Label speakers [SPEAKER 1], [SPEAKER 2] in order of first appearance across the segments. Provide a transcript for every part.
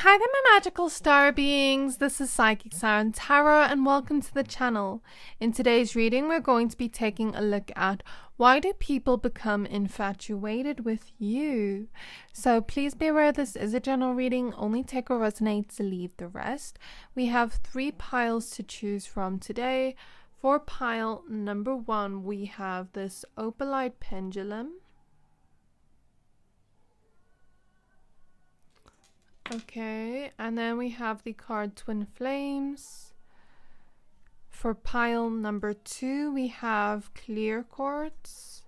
[SPEAKER 1] Hi there, my magical star beings. This is Psychic Siren Tarot, and welcome to the channel. In today's reading, we're going to be taking a look at why do people become infatuated with you. So please be aware this is a general reading. Only take what resonates, leave the rest. We have 3 piles to choose from today. For pile number 1, we have this Howlite Pendulum. Okay, and then we have the card Twin Flames. For pile number 2, we have Clear Quartz.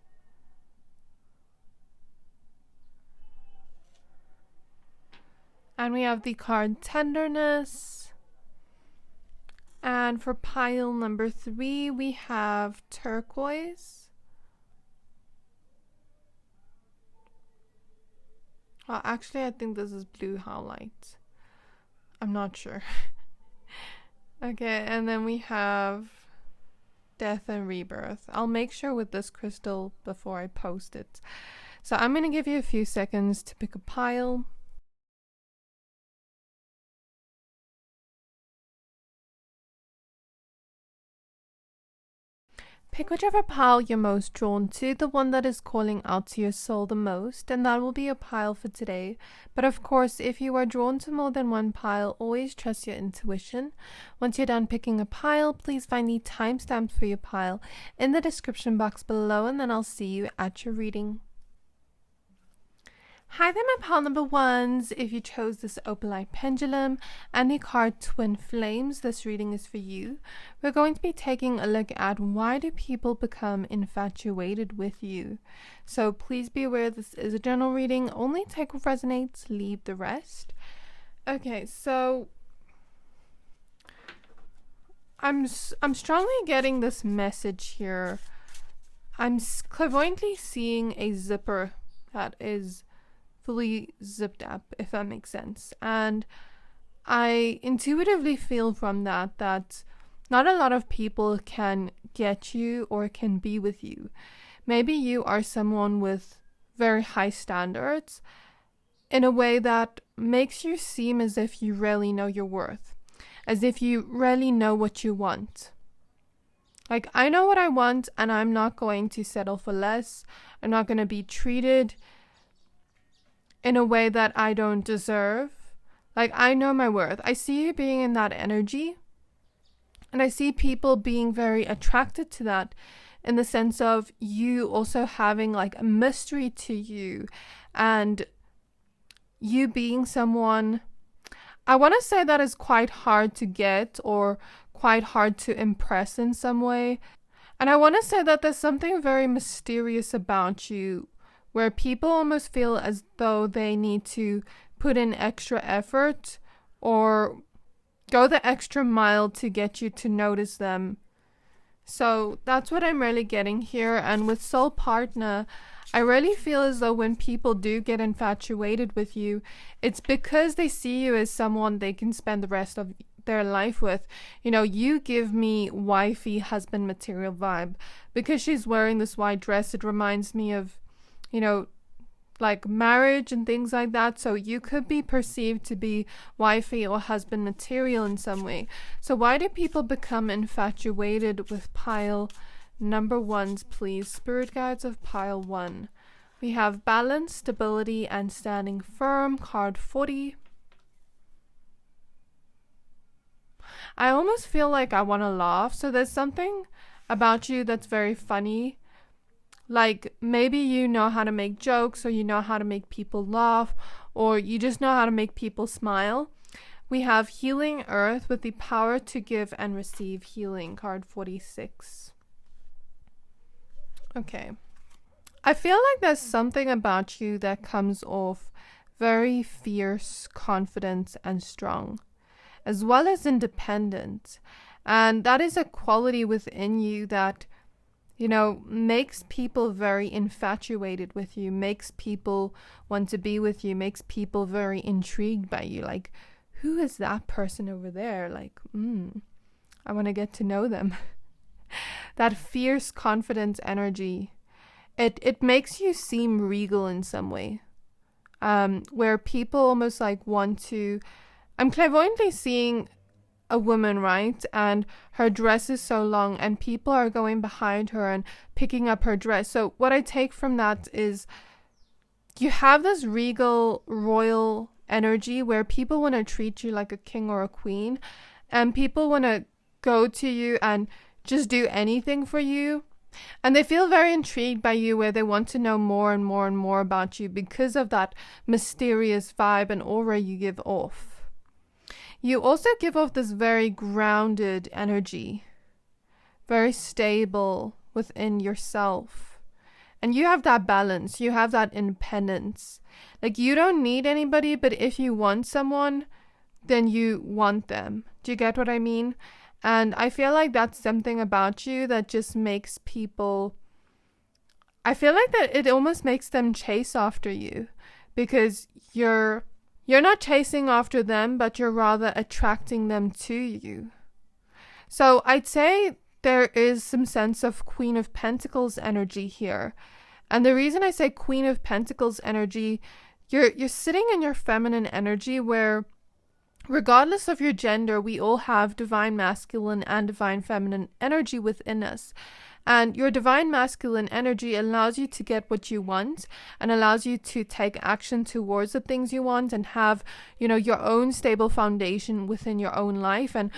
[SPEAKER 1] And we have the card Tenderness. And for pile number 3, we have Turquoise. Well, actually, I think this is blue Howlite. I'm not sure. Okay, and then we have Death and Rebirth. I'll make sure with this crystal before I post it. So I'm going to give you a few seconds to pick a pile. Pick whichever pile you're most drawn to, the one that is calling out to your soul the most, and that will be your pile for today. But of course, if you are drawn to more than one pile, always trust your intuition. Once you're done picking a pile, please find the timestamps for your pile in the description box below, and then I'll see you at your reading. Hi there, my pile number 1s. If you chose this Howlite Pendulum and the card Twin Flames, this reading is for you. We're going to be taking a look at why do people become infatuated with you. So please be aware this is a general reading. Only take what resonates, leave the rest. Okay, so I'm strongly getting this message here. I'm clairvoyantly seeing a zipper that is fully zipped up, if that makes sense. And I intuitively feel from that not a lot of people can get you or can be with you. Maybe you are someone with very high standards in a way that makes you seem as if you really know your worth, as if you really know what you want. Like, I know what I want, and I'm not going to settle for less. I'm not going to be treated in a way that I don't deserve. Like, I know my worth. I see you being in that energy, and I see people being very attracted to that in the sense of you also having like a mystery to you, and you being someone, I want to say, that is quite hard to get or quite hard to impress in some way. And I want to say that there's something very mysterious about you, where people almost feel as though they need to put in extra effort or go the extra mile to get you to notice them. So that's what I'm really getting here. And with soul partner, I really feel as though when people do get infatuated with you, it's because they see you as someone they can spend the rest of their life with. You know, you give me wifey husband material vibe. Because she's wearing this white dress, it reminds me of, you know, like marriage and things like that. So you could be perceived to be wifey or husband material in some way. So why do people become infatuated with pile number 1s, please? Spirit guides of pile 1. We have balance, stability, and standing firm, card 40. I almost feel like I want to laugh. So there's something about you that's very funny. Like, maybe you know how to make jokes, or you know how to make people laugh, or you just know how to make people smile. We have healing earth with the power to give and receive healing, card 46. Okay. I feel like there's something about you that comes off very fierce, confident, and strong, as well as independent. And that is a quality within you that, you know, makes people very infatuated with you, makes people want to be with you, makes people very intrigued by you. Like, who is that person over there? Like, I want to get to know them. That fierce, confident energy, it makes you seem regal in some way. where people almost like want to, I'm clairvoyantly seeing a woman, right? And her dress is so long and people are going behind her and picking up her dress. So what I take from that is you have this regal royal energy where people want to treat you like a king or a queen, and people want to go to you and just do anything for you. And they feel very intrigued by you, where they want to know more and more and more about you because of that mysterious vibe and aura you give off. You also give off this very grounded energy, very stable within yourself. And you have that balance, you have that independence. Like, you don't need anybody, but if you want someone, then you want them. Do you get what I mean? And I feel like that's something about you that just makes people, I feel like that it almost makes them chase after you, because you're not chasing after them, but you're rather attracting them to you. So I'd say there is some sense of Queen of Pentacles energy here. And the reason I say Queen of Pentacles energy, you're sitting in your feminine energy, where regardless of your gender, we all have divine masculine and divine feminine energy within us. And your divine masculine energy allows you to get what you want and allows you to take action towards the things you want and have, your own stable foundation within your own life. And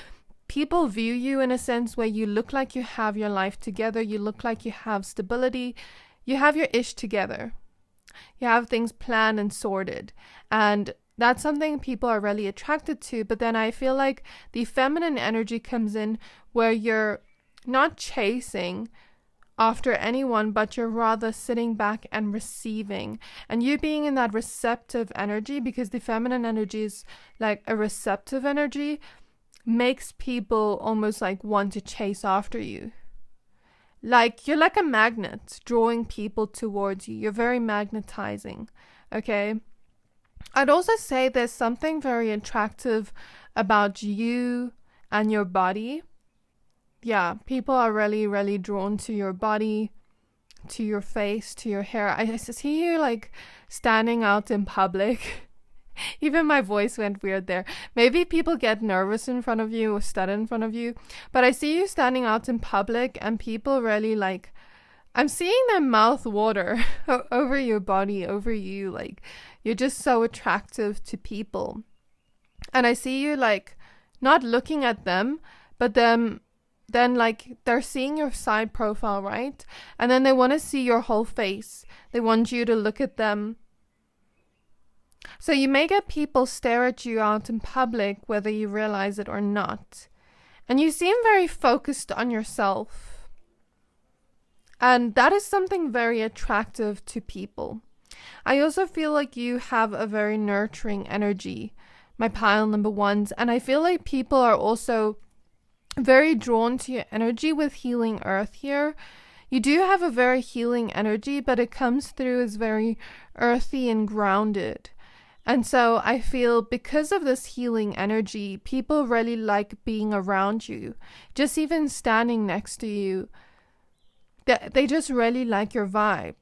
[SPEAKER 1] people view you in a sense where you look like you have your life together. You look like you have stability. You have your ish together. You have things planned and sorted. And that's something people are really attracted to. But then I feel like the feminine energy comes in where you're not chasing after anyone, but you're rather sitting back and receiving. And you being in that receptive energy, because the feminine energy is like a receptive energy, makes people almost like want to chase after you. Like, you're like a magnet drawing people towards you. You're very magnetizing. Okay. I'd also say there's something very attractive about you and your body. Yeah, people are really, really drawn to your body, to your face, to your hair. I see you like standing out in public. Even my voice went weird there. Maybe people get nervous in front of you or stutter in front of you. But I see you standing out in public and people really like, I'm seeing their mouth water over your body, over you. Like, you're just so attractive to people. And I see you like not looking at them, but then like they're seeing your side profile, right? And then they want to see your whole face. They want you to look at them. So you may get people stare at you out in public, whether you realize it or not. And you seem very focused on yourself. And that is something very attractive to people. I also feel like you have a very nurturing energy, my pile number ones. And I feel like people are also very drawn to your energy with healing earth here. You do have a very healing energy, but it comes through as very earthy and grounded. And so I feel because of this healing energy, people really like being around you. Just even standing next to you, they just really like your vibe.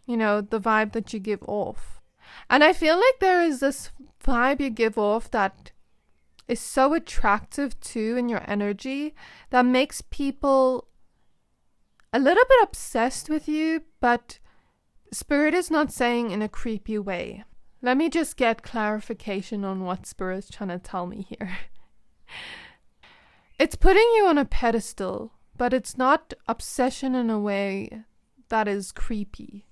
[SPEAKER 1] The vibe that you give off. And I feel like there is this vibe you give off that is so attractive too in your energy that makes people a little bit obsessed with you, but Spirit is not saying in a creepy way. Let me just get clarification on what Spirit's trying to tell me here. It's putting you on a pedestal, but it's not obsession in a way that is creepy.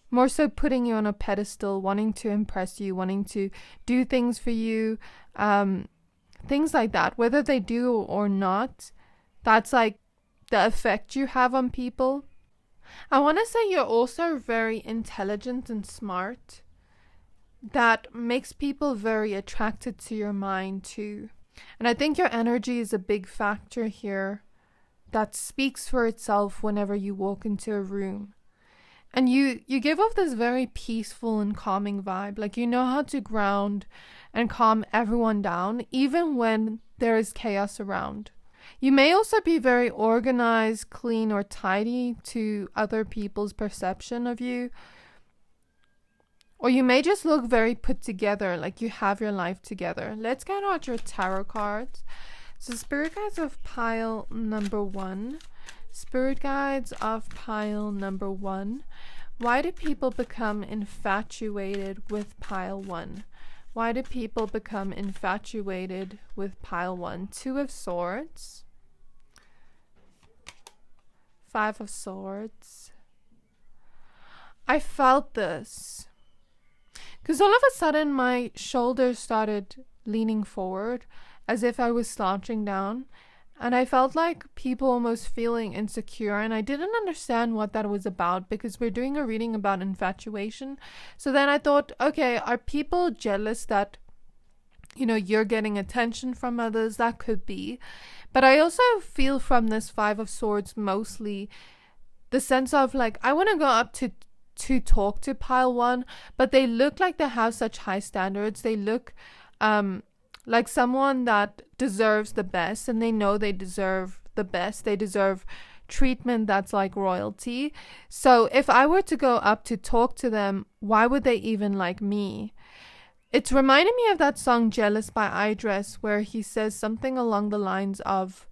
[SPEAKER 1] More so putting you on a pedestal, wanting to impress you, wanting to do things for you, things like that. Whether they do or not, that's like the effect you have on people. I want to say you're also very intelligent and smart. That makes people very attracted to your mind too. And I think your energy is a big factor here that speaks for itself whenever you walk into a room. And you give off this very peaceful and calming vibe. Like, you know how to ground and calm everyone down, even when there is chaos around. You may also be very organized, clean, or tidy to other people's perception of you. Or you may just look very put together, like you have your life together. Let's get out your tarot cards. So Spirit Guides of pile number 1. Spirit Guides of pile number 1. Why do people become infatuated with pile 1? Why do people become infatuated with pile 1? 2 of Swords. 5 of Swords. I felt this. Because all of a sudden my shoulders started leaning forward as if I was slouching down. And I felt like people almost feeling insecure. And I didn't understand what that was about because we're doing a reading about infatuation. So then I thought, okay, are people jealous that, you know, you're getting attention from others? That could be. But I also feel from this 5 of Swords mostly the sense of like, I want to go up to talk to pile 1, but they look like they have such high standards. They look like someone that deserves the best, and they know they deserve the best. They deserve treatment that's like royalty. So if I were to go up to talk to them, why would they even like me? It's reminding me of that song Jealous by Idris, where he says something along the lines of,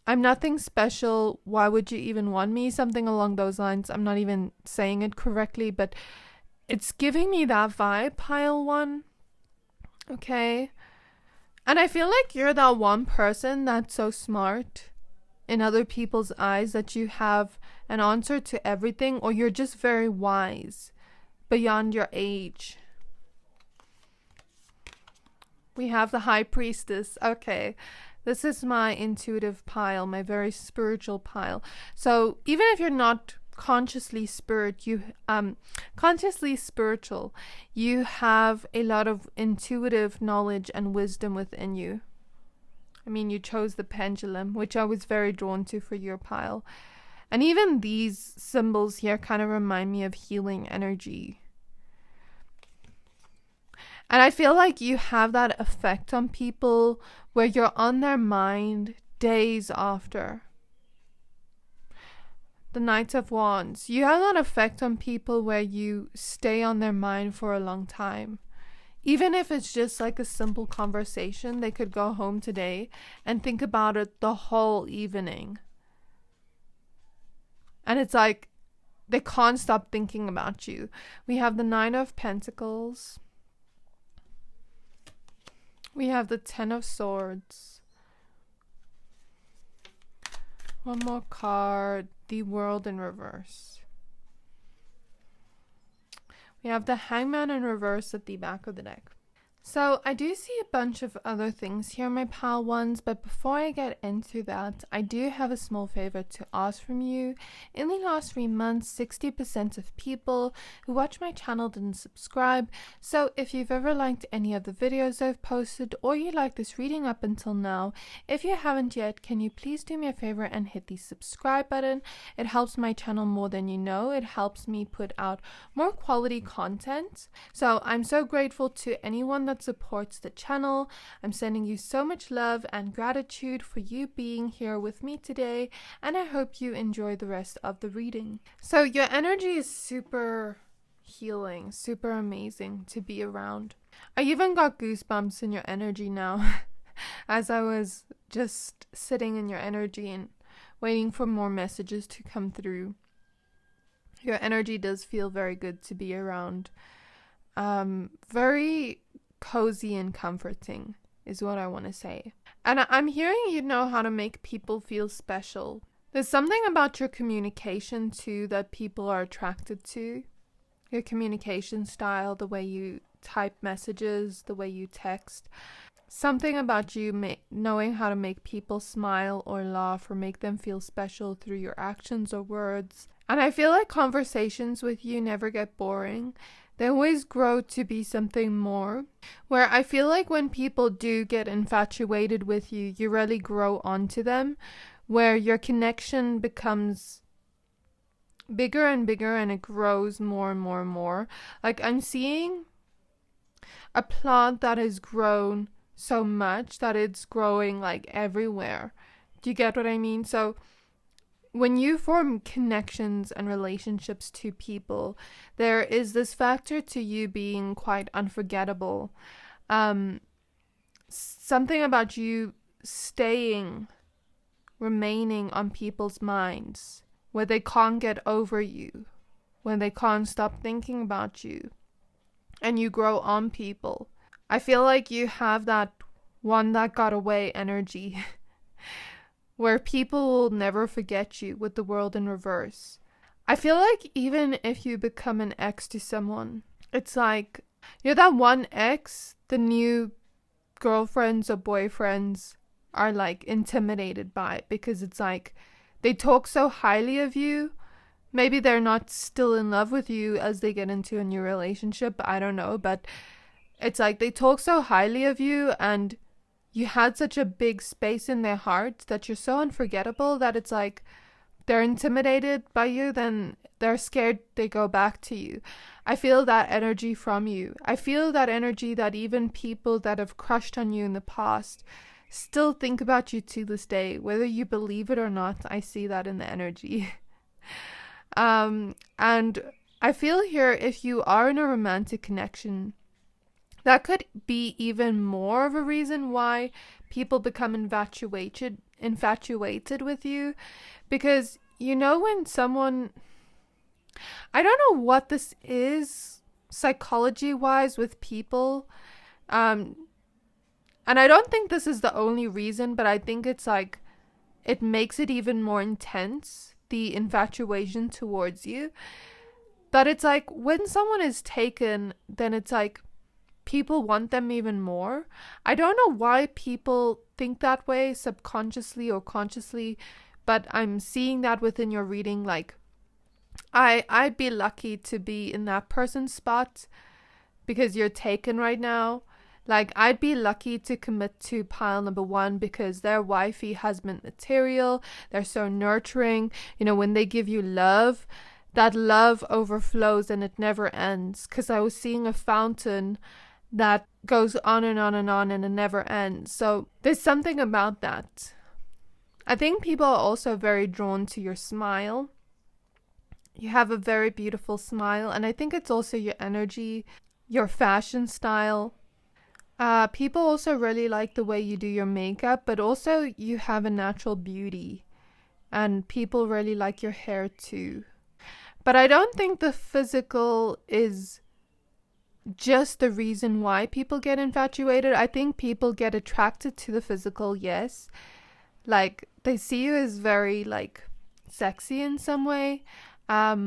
[SPEAKER 1] I'm nothing special, why would you even want me? Something along those lines. I'm not even saying it correctly, but it's giving me that vibe, pile 1. Okay. And I feel like you're that one person that's so smart in other people's eyes that you have an answer to everything, or you're just very wise beyond your age. We have the High Priestess. Okay. This is my intuitive pile, my very spiritual pile. So even if you're not consciously spiritual, you have a lot of intuitive knowledge and wisdom within you. I mean, you chose the Pendulum, which I was very drawn to for your pile. And even these symbols here kind of remind me of healing energy. And I feel like you have that effect on people where you're on their mind days after. The Knight of Wands. You have that effect on people where you stay on their mind for a long time. Even if it's just like a simple conversation, they could go home today and think about it the whole evening. And it's like they can't stop thinking about you. We have the 9 of Pentacles. We have the 10 of Swords. One more card. The World in reverse. We have the Hangman in reverse at the back of the deck. So I do see a bunch of other things here, my pile 1s, but before I get into that, I do have a small favor to ask from you. In the last 3 months, 60% of people who watch my channel didn't subscribe, so if you've ever liked any of the videos I've posted, or you like this reading up until now, if you haven't yet, can you please do me a favor and hit the subscribe button? It helps my channel more than you know. It helps me put out more quality content. So I'm so grateful to anyone that supports the channel. I'm sending you so much love and gratitude for you being here with me today, and I hope you enjoy the rest of the reading. So your energy is super healing, super amazing to be around. I even got goosebumps in your energy now as I was just sitting in your energy and waiting for more messages to come through. Your energy does feel very good to be around. Very cozy and comforting is what I want to say. And I'm hearing you know how to make people feel special. There's something about your communication too that people are attracted to. Your communication style, the way you type messages, the way you text. Something about you knowing how to make people smile or laugh or make them feel special through your actions or words. And I feel like conversations with you never get boring. They always grow to be something more, where I feel like when people do get infatuated with you, you really grow onto them, where your connection becomes bigger and bigger and it grows more and more and more. Like I'm seeing a plant that has grown so much that it's growing like everywhere. Do you get what I mean? So when you form connections and relationships to people, there is this factor to you being quite unforgettable. Something about you remaining on people's minds, where they can't get over you, when they can't stop thinking about you, and you grow on people. I feel like you have that one that got away energy where people will never forget you, with the world in reverse. I feel like even if you become an ex to someone, it's like, you're that one ex, the new girlfriends or boyfriends are like intimidated by it, because it's like they talk so highly of you. Maybe they're not still in love with you as they get into a new relationship, I don't know, but it's like they talk so highly of you, and you had such a big space in their heart that you're so unforgettable that it's like they're intimidated by you, then they're scared they go back to you. I feel that energy from you. I feel that energy that even people that have crushed on you in the past still think about you to this day. Whether you believe it or not, I see that in the energy. And I feel here, if you are in a romantic connection, that could be even more of a reason why people become infatuated with you. Because you know, when someone, I don't know what this is psychology wise with people, and I don't think this is the only reason, but I think it's like it makes it even more intense, the infatuation towards you. But it's like when someone is taken, then it's like people want them even more. I don't know why people think that way, subconsciously or consciously, but I'm seeing that within your reading. Like, I'd be lucky to be in that person's spot because you're taken right now. Like, I'd be lucky to commit to pile number one because they're wifey husband material. They're so nurturing. You know, when they give you love, that love overflows and it never ends. Because I was seeing a fountain that goes on and on and on and it never ends. So there's something about that. I think people are also very drawn to your smile. You have a very beautiful smile, and I think it's also your energy, your fashion style. People also really like the way you do your makeup, but also you have a natural beauty, and people really like your hair too. But I don't think the physical is just the reason why people get infatuated. I think people get attracted to the physical, yes. Like, they see you as very, like, sexy in some way. But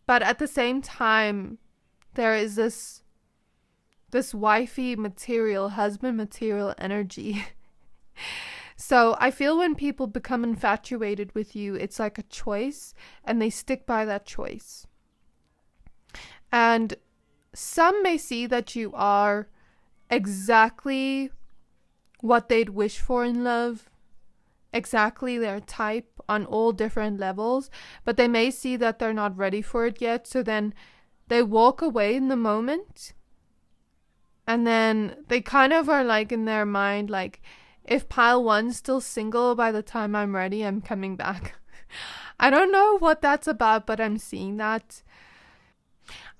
[SPEAKER 1] at the same time, there is this wifey material, husband material energy. So I feel when people become infatuated with you, it's like a choice, and they stick by that choice. And some may see that you are exactly what they'd wish for in love, exactly their type on all different levels, but they may see that they're not ready for it yet, so then they walk away in the moment, and then they kind of are like in their mind, like, if pile one's still single by the time I'm ready, I'm coming back. I don't know what that's about, but I'm seeing that.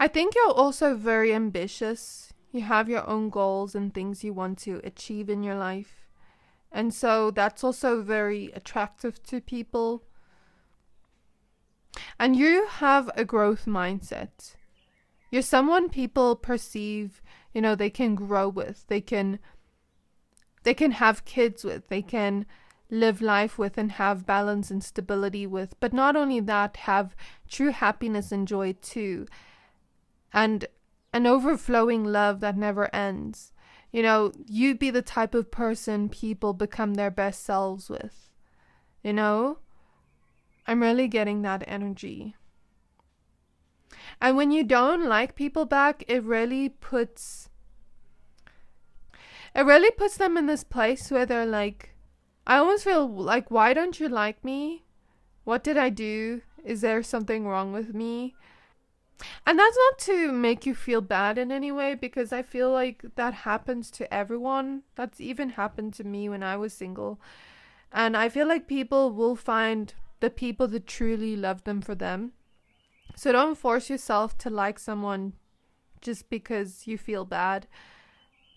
[SPEAKER 1] I think you're also very ambitious. You have your own goals and things you want to achieve in your life. And so that's also very attractive to people. And you have a growth mindset. You're someone people perceive, you know, they can grow with. They can have kids with. They can live life with and have balance and stability with. But not only that, have true happiness and joy too. And an overflowing love that never ends. You know, you'd be the type of person people become their best selves with. You know? I'm really getting that energy. And when you don't like people back, it really puts them in this place where they're like, I almost feel like, why don't you like me? What did I do? Is there something wrong with me? And that's not to make you feel bad in any way, because I feel like that happens to everyone. That's even happened to me when I was single. And I feel like people will find the people that truly love them for them. So don't force yourself to like someone just because you feel bad.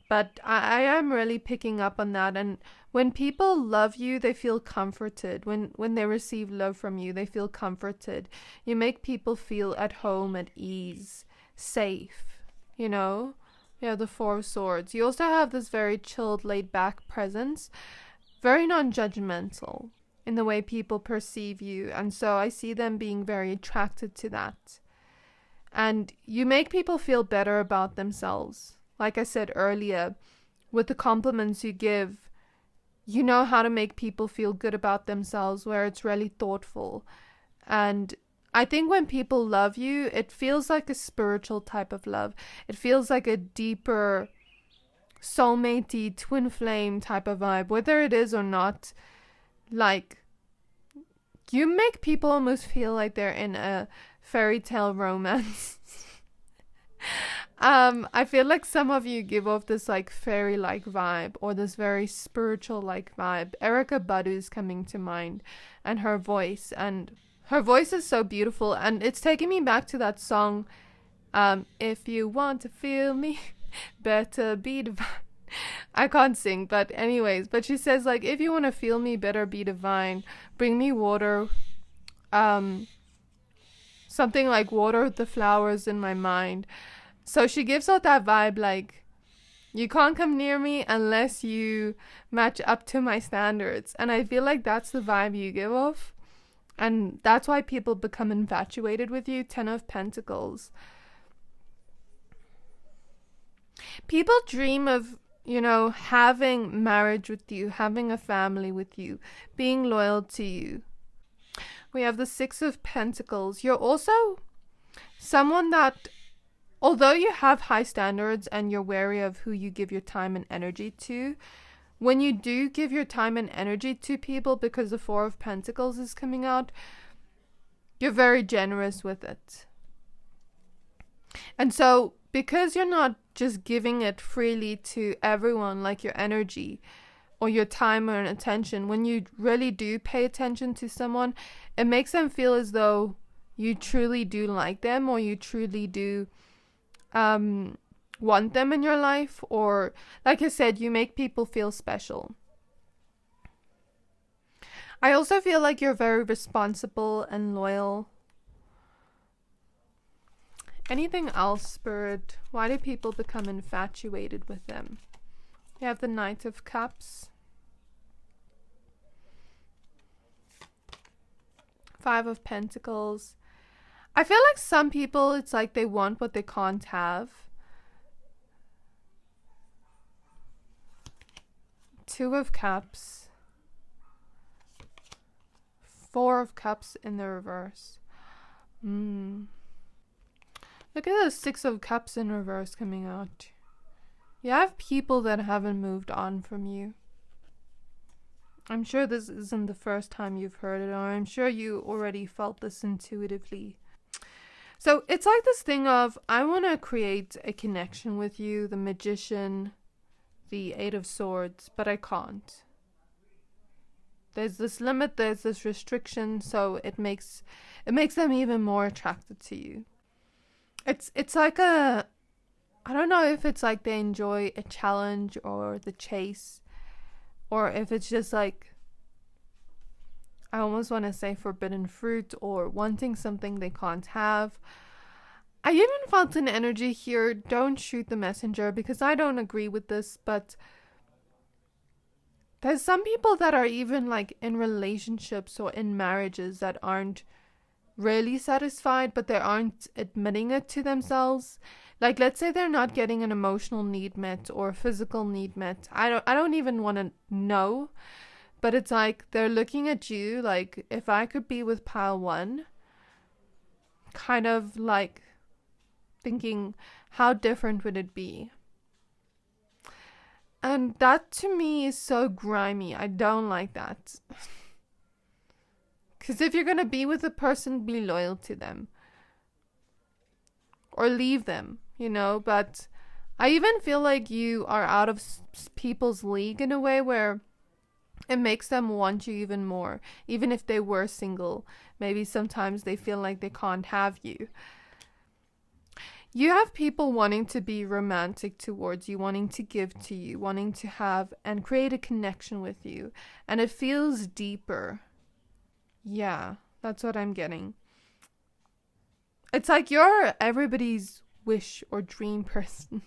[SPEAKER 1] But I am really picking up on that. And when people love you, they feel comforted. When they receive love from you, they feel comforted. You make people feel at home, at ease, safe, you know? You have the Four of Swords. You also have this very chilled, laid-back presence. Very non-judgmental in the way people perceive you. And so I see them being very attracted to that. And you make people feel better about themselves. Like I said earlier, with the compliments you give, you know how to make people feel good about themselves, where it's really thoughtful. And I think when people love you, it feels like a spiritual type of love. It feels like a deeper, soulmatey, twin flame type of vibe, whether it is or not. Like, you make people almost feel like they're in a fairy tale romance. I feel like some of you give off this like fairy-like vibe, or this very spiritual-like vibe. Erykah Badu's coming to mind, and her voice is so beautiful, and it's taking me back to that song, if you want to feel me, better be divine. I can't sing, but anyways, but she says like, if you want to feel me, better be divine, bring me water, something like water the flowers in my mind. So she gives out that vibe like, you can't come near me unless you match up to my standards. And I feel like that's the vibe you give off. And that's why people become infatuated with you. 10 of Pentacles. People dream of, you know, having marriage with you, having a family with you, being loyal to you. We have the 6 of Pentacles. You're also someone that, although you have high standards and you're wary of who you give your time and energy to, when you do give your time and energy to people, because the 4 of Pentacles is coming out, you're very generous with it. And so, because you're not just giving it freely to everyone, like your energy or your time or attention, when you really do pay attention to someone, it makes them feel as though you truly do like them, or you truly do want them in your life, or like I said, you make people feel special. I also feel like you're very responsible and loyal. Anything else, Spirit? Why do people become infatuated with them? You have the Knight of Cups, 5 of Pentacles. I feel like some people, it's like they want what they can't have. 2 of Cups. 4 of Cups in the reverse. Look at the 6 of Cups in reverse coming out. You have people that haven't moved on from you. I'm sure this isn't the first time you've heard it, or I'm sure you already felt this intuitively. So it's like this thing of, I want to create a connection with you, the Magician, the 8 of Swords, but I can't. There's this limit, there's this restriction, so it makes them even more attracted to you. It's like I don't know if it's like they enjoy a challenge or the chase, or if it's just like, I almost want to say forbidden fruit, or wanting something they can't have. I even felt an energy here, don't shoot the messenger, because I don't agree with this, but there's some people that are even like in relationships or in marriages that aren't really satisfied, but they aren't admitting it to themselves. Like, let's say they're not getting an emotional need met or a physical need met. I don't even want to know. But it's like they're looking at you like, if I could be with pile 1, kind of like thinking, how different would it be? And that to me is so grimy. I don't like that. Because if you're going to be with a person, be loyal to them. Or leave them, you know. But I even feel like you are out of people's league in a way where it makes them want you even more. Even if they were single, maybe sometimes they feel like they can't have you. You have people wanting to be romantic towards you, wanting to give to you, wanting to have and create a connection with you. And it feels deeper. Yeah, that's what I'm getting. It's like you're everybody's wish or dream person.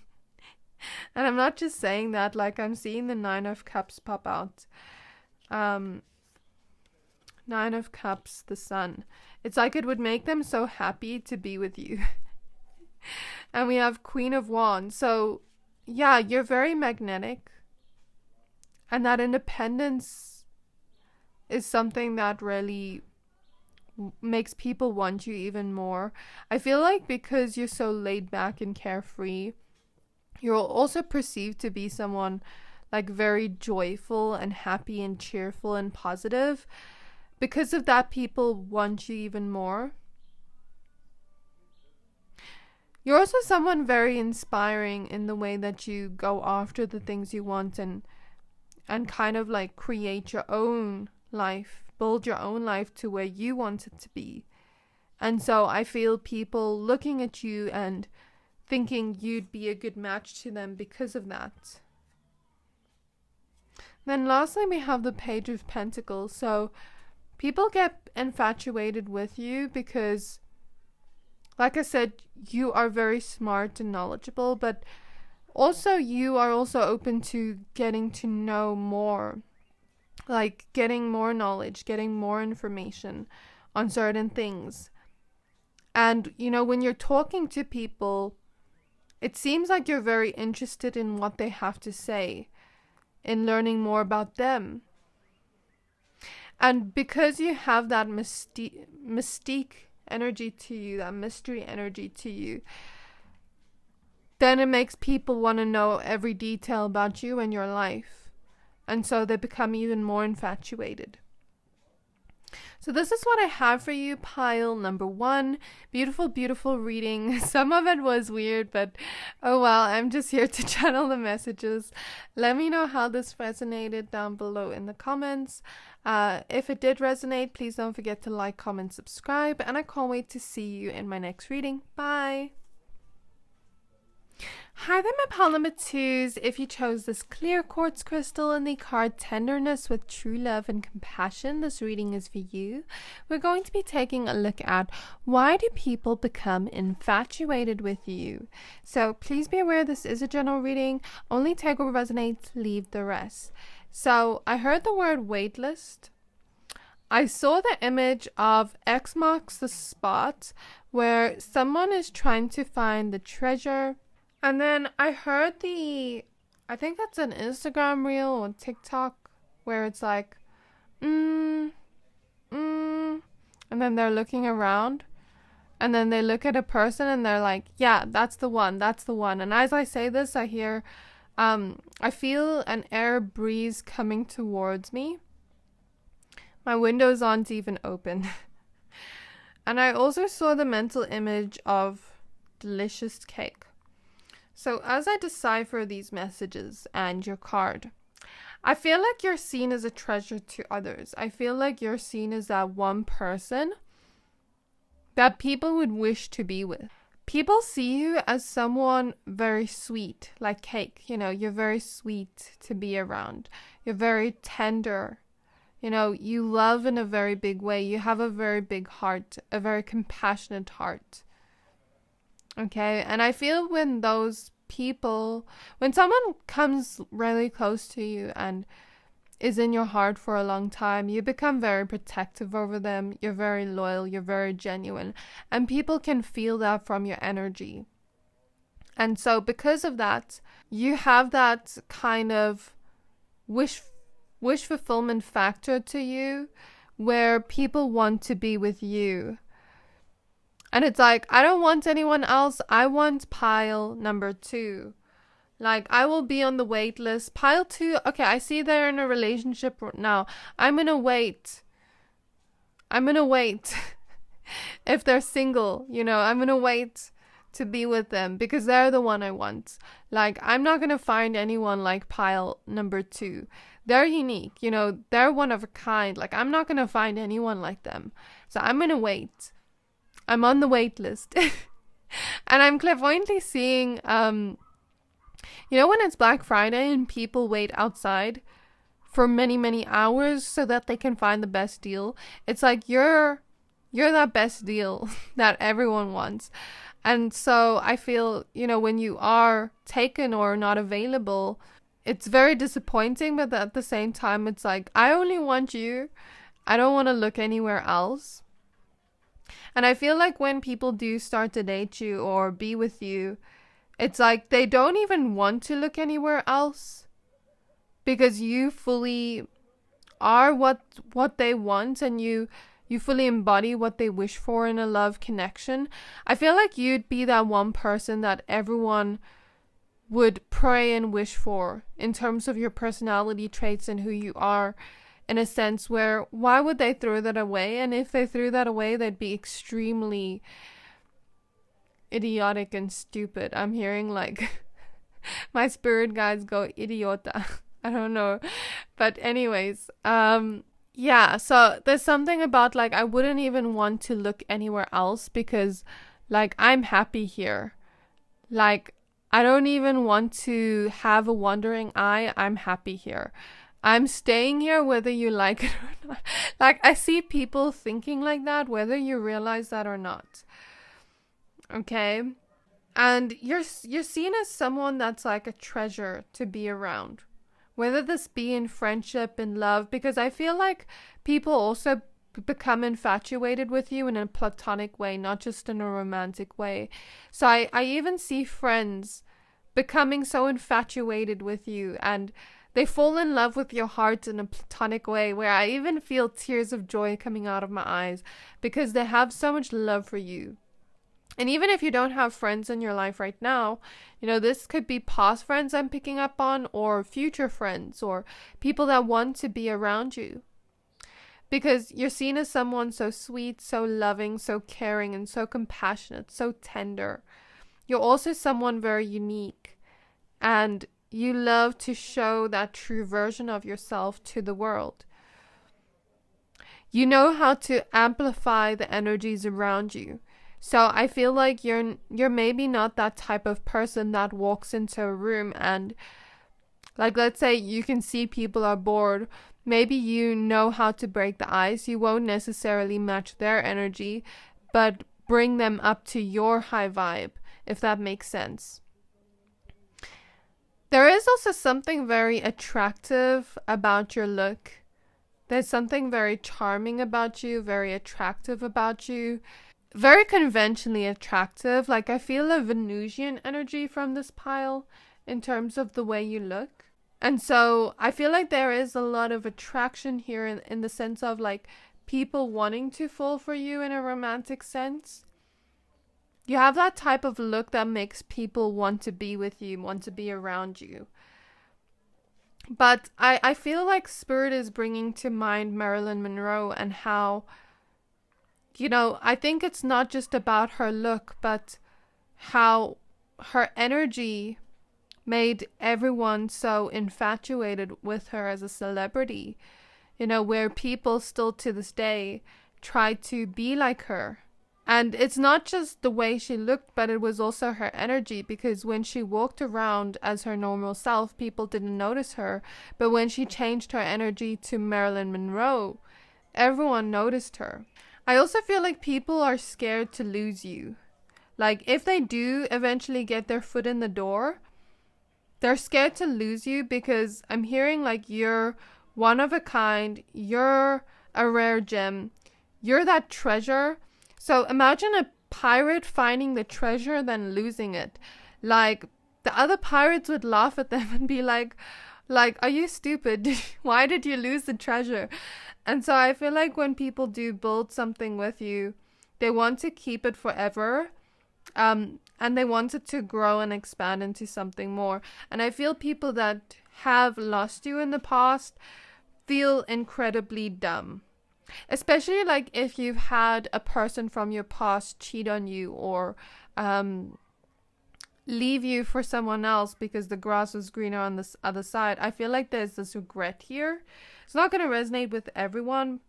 [SPEAKER 1] And I'm not just saying that, like I'm seeing the 9 of Cups pop out. 9 of Cups, the Sun. It's like it would make them so happy to be with you. And we have Queen of Wands. So, yeah, you're very magnetic. And that independence is something that really makes people want you even more. I feel like because you're so laid back and carefree, you're also perceived to be someone like very joyful and happy and cheerful and positive. Because of that, people want you even more. You're also someone very inspiring in the way that you go after the things you want and kind of like create your own life, build your own life to where you want it to be. And so I feel people looking at you and thinking you'd be a good match to them because of that. Then lastly, we have the Page of Pentacles. So people get infatuated with you because, like I said, you are very smart and knowledgeable, but also you are also open to getting to know more, like getting more knowledge, getting more information on certain things. And, you know, when you're talking to people, it seems like you're very interested in what they have to say, in learning more about them. And because you have that mystique energy to you, that mystery energy to you, then it makes people want to know every detail about you and your life. And so they become even more infatuated. So this is what I have for you, pile number 1. Beautiful, beautiful reading. Some of it was weird, but oh well, I'm just here to channel the messages. Let me know how this resonated down below in the comments. If it did resonate, please don't forget to like, comment, subscribe, and I can't wait to see you in my next reading. Bye! Hi there, my pile number 2s. If you chose this clear quartz crystal and the card Tenderness with True Love and Compassion, this reading is for you. We're going to be taking a look at why do people become infatuated with you. So please be aware this is a general reading. Only take what resonates, leave the rest. So I heard the word waitlist. I saw the image of X marks the spot where someone is trying to find the treasure. And then I heard I think that's an Instagram reel or TikTok where it's like, and then they're looking around and then they look at a person and they're like, yeah, that's the one, that's the one. And as I say this, I hear, I feel an air breeze coming towards me. My windows aren't even open. And I also saw the mental image of delicious cake. So as I decipher these messages and your card, I feel like you're seen as a treasure to others. I feel like you're seen as that one person that people would wish to be with. People see you as someone very sweet, like cake. You know, you're very sweet to be around. You're very tender. You know, you love in a very big way. You have a very big heart, a very compassionate heart. Okay, and I feel when someone comes really close to you and is in your heart for a long time, you become very protective over them. You're very loyal, you're very genuine, and people can feel that from your energy. And so because of that, you have that kind of wish fulfillment factor to you where people want to be with you. And it's like, I don't want anyone else. I want pile number 2. Like, I will be on the wait list. Pile 2, okay, I see they're in a relationship now. I'm going to wait. If they're single, you know, I'm going to wait to be with them because they're the one I want. Like, I'm not going to find anyone like pile number 2. They're unique, you know, they're one of a kind. Like, I'm not going to find anyone like them. So I'm going to wait. I'm on the wait list. And I'm clairvoyantly seeing, you know, when it's Black Friday and people wait outside for many, many hours so that they can find the best deal. It's like you're that best deal that everyone wants. And so I feel, you know, when you are taken or not available, it's very disappointing, but at the same time, it's like, I only want you. I don't want to look anywhere else. And I feel like when people do start to date you or be with you, it's like they don't even want to look anywhere else because you fully are what they want, and you fully embody what they wish for in a love connection. I feel like you'd be that one person that everyone would pray and wish for in terms of your personality traits and who you are, in a sense where why would they throw that away? And if they threw that away, they'd be extremely idiotic and stupid. I'm hearing like my spirit guides go idiota. I don't know. But anyways, yeah, so there's something about like I wouldn't even want to look anywhere else because like I'm happy here. Like I don't even want to have a wandering eye. I'm happy here. I'm staying here whether you like it or not. Like I see people thinking like that whether you realize that or not. Okay? And you're seen as someone that's like a treasure to be around. Whether this be in friendship, in love, because I feel like people also become infatuated with you in a platonic way, not just in a romantic way. So I even see friends becoming so infatuated with you, and they fall in love with your heart in a platonic way where I even feel tears of joy coming out of my eyes because they have so much love for you. And even if you don't have friends in your life right now, you know, this could be past friends I'm picking up on, or future friends, or people that want to be around you. Because you're seen as someone so sweet, so loving, so caring, and so compassionate, so tender. You're also someone very unique. And you love to show that true version of yourself to the world. You know how to amplify the energies around you. So I feel like you're maybe not that type of person that walks into a room and, like, let's say you can see people are bored. Maybe you know how to break the ice. You won't necessarily match their energy, but bring them up to your high vibe, if that makes sense. There is also something very attractive about your look. There's something very charming about you, very attractive about you. Very conventionally attractive. Like I feel a Venusian energy from this pile in terms of the way you look. And so I feel like there is a lot of attraction here in the sense of like people wanting to fall for you in a romantic sense. You have that type of look that makes people want to be with you, want to be around you. But I feel like Spirit is bringing to mind Marilyn Monroe and how, you know, I think it's not just about her look, but how her energy made everyone so infatuated with her as a celebrity, you know, where people still to this day try to be like her. And it's not just the way she looked, but it was also her energy, because when she walked around as her normal self, people didn't notice her. But when she changed her energy to Marilyn Monroe, everyone noticed her. I also feel like people are scared to lose you. Like if they do eventually get their foot in the door, they're scared to lose you because I'm hearing like you're one of a kind, you're a rare gem, you're that treasure. So imagine a pirate finding the treasure then losing it. Like the other pirates would laugh at them and be like, are you stupid? Why did you lose the treasure? And so I feel like when people do build something with you, they want to keep it forever. And they want it to grow and expand into something more. And I feel people that have lost you in the past feel incredibly dumb. Especially like if you've had a person from your past cheat on you, or leave you for someone else because the grass was greener on this other side. I feel like there's this regret here. It's not going to resonate with everyone,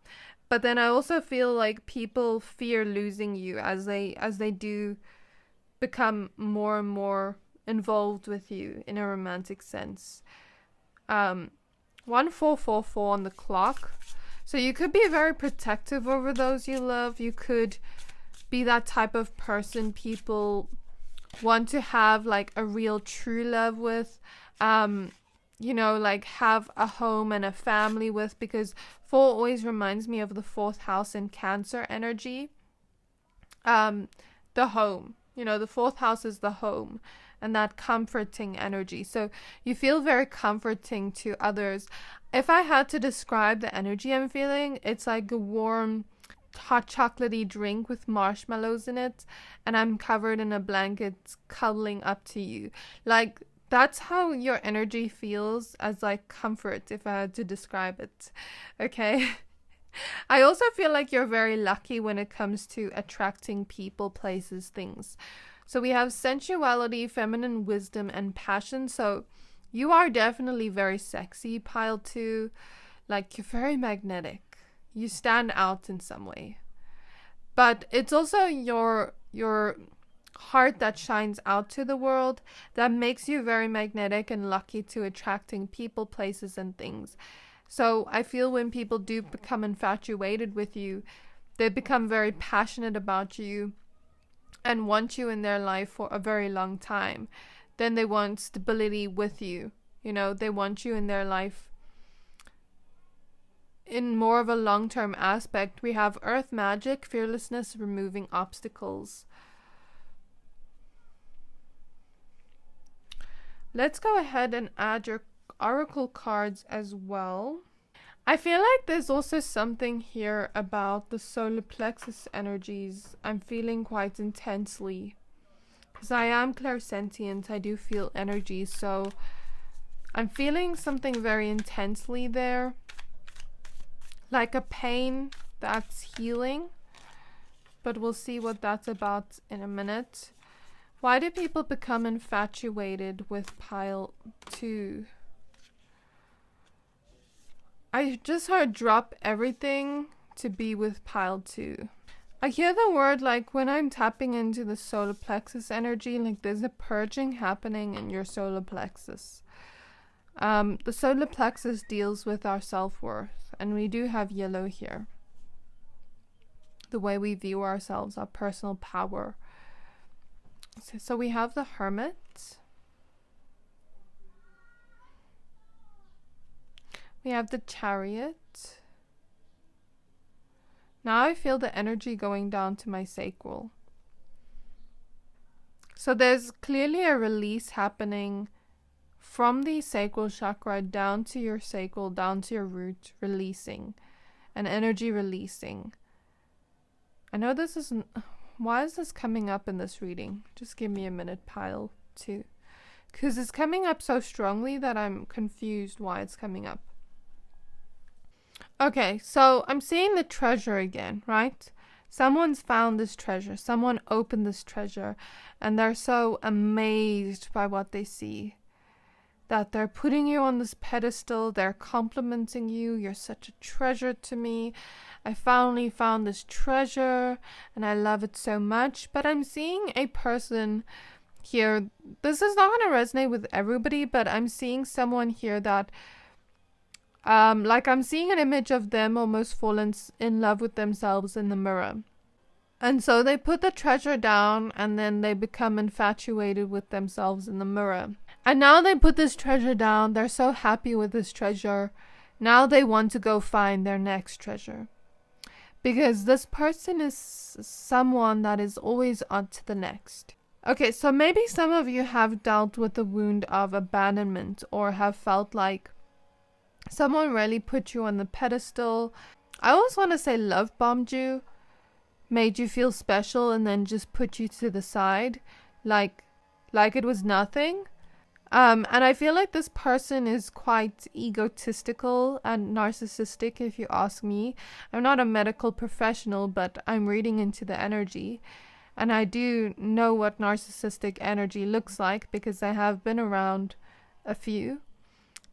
[SPEAKER 1] but then I also feel like people fear losing you as they do become more and more involved with you in a romantic sense. 1444 on the clock. So you could be very protective over those you love. You could be that type of person people want to have like a real true love with, you know, like have a home and a family with, because 4 always reminds me of the 4th house in Cancer energy. The home, you know, the 4th house is the home and that comforting energy. So you feel very comforting to others. If I had to describe the energy I'm feeling, it's like a warm, hot chocolatey drink with marshmallows in it, and I'm covered in a blanket cuddling up to you. Like, that's how your energy feels, as like comfort, if I had to describe it. Okay. I also feel like you're very lucky when it comes to attracting people, places, things. So we have sensuality, feminine wisdom, and passion. So you are definitely very sexy, pile 2. Like, you're very magnetic. You stand out in some way. But it's also your heart that shines out to the world that makes you very magnetic and lucky to attracting people, places, and things. So I feel when people do become infatuated with you, they become very passionate about you and want you in their life for a very long time. Then they want stability with you. You know, they want you in their life in more of a long-term aspect. We have earth magic, fearlessness, removing obstacles. Let's go ahead and add your oracle cards as well. I feel like there's also something here about the solar plexus energies I'm feeling quite intensely. Because I am clairsentient, I do feel energy, so I'm feeling something very intensely there. Like a pain that's healing. But we'll see what that's about in a minute. Why do people become infatuated with pile 2? I just heard drop everything to be with pile 2. I hear the word like when I'm tapping into the solar plexus energy, like there's a purging happening in your solar plexus. The solar plexus deals with our self-worth, and we do have yellow here. The way we view ourselves, our personal power. So we have the Hermit. We have the Chariot. Now I feel the energy going down to my sacral. So there's clearly a release happening from the sacral chakra down to your sacral, down to your root, releasing. An energy releasing. I know this isn't... Why is this coming up in this reading? Just give me a minute, pile 2. Because it's coming up so strongly that I'm confused why it's coming up. Okay, so I'm seeing the treasure again, right? Someone's found this treasure. Someone opened this treasure. And they're so amazed by what they see. That they're putting you on this pedestal. They're complimenting you. You're such a treasure to me. I finally found this treasure. And I love it so much. But I'm seeing a person here. This is not going to resonate with everybody. But I'm seeing someone here that... like I'm seeing an image of them almost falling in love with themselves in the mirror. And so they put the treasure down and then they become infatuated with themselves in the mirror. And now they put this treasure down. They're so happy with this treasure. Now they want to go find their next treasure. Because this person is someone that is always on to the next. Okay, so maybe some of you have dealt with the wound of abandonment or have felt like someone really put you on the pedestal. I always want to say love bombed you, made you feel special, and then just put you to the side, like it was nothing. And I feel like this person is quite egotistical and narcissistic, if you ask me. I'm not a medical professional, but I'm reading into the energy. And I do know what narcissistic energy looks like because I have been around a few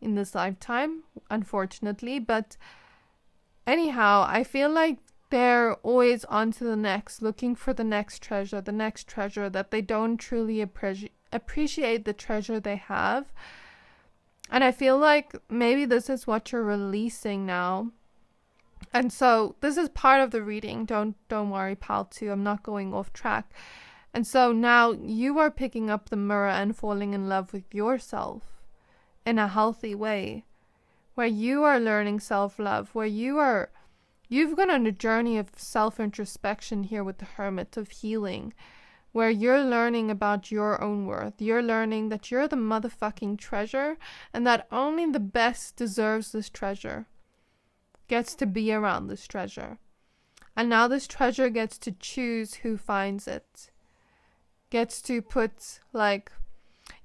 [SPEAKER 1] in this lifetime, unfortunately. But anyhow, I feel like they're always on to the next, looking for the next treasure, that they don't truly appreciate the treasure they have. And I feel like maybe this is what you're releasing now. And so this is part of the reading. Don't worry, pal, too. I'm not going off track. And so now you are picking up the mirror and falling in love with yourself in a healthy way, where you are learning self-love, where you've gone on a journey of self-introspection here with the Hermit, of healing, where you're learning about your own worth. You're learning that you're the motherfucking treasure and that only the best deserves this treasure, gets to be around this treasure. And now this treasure gets to choose who finds it. Gets to put, like,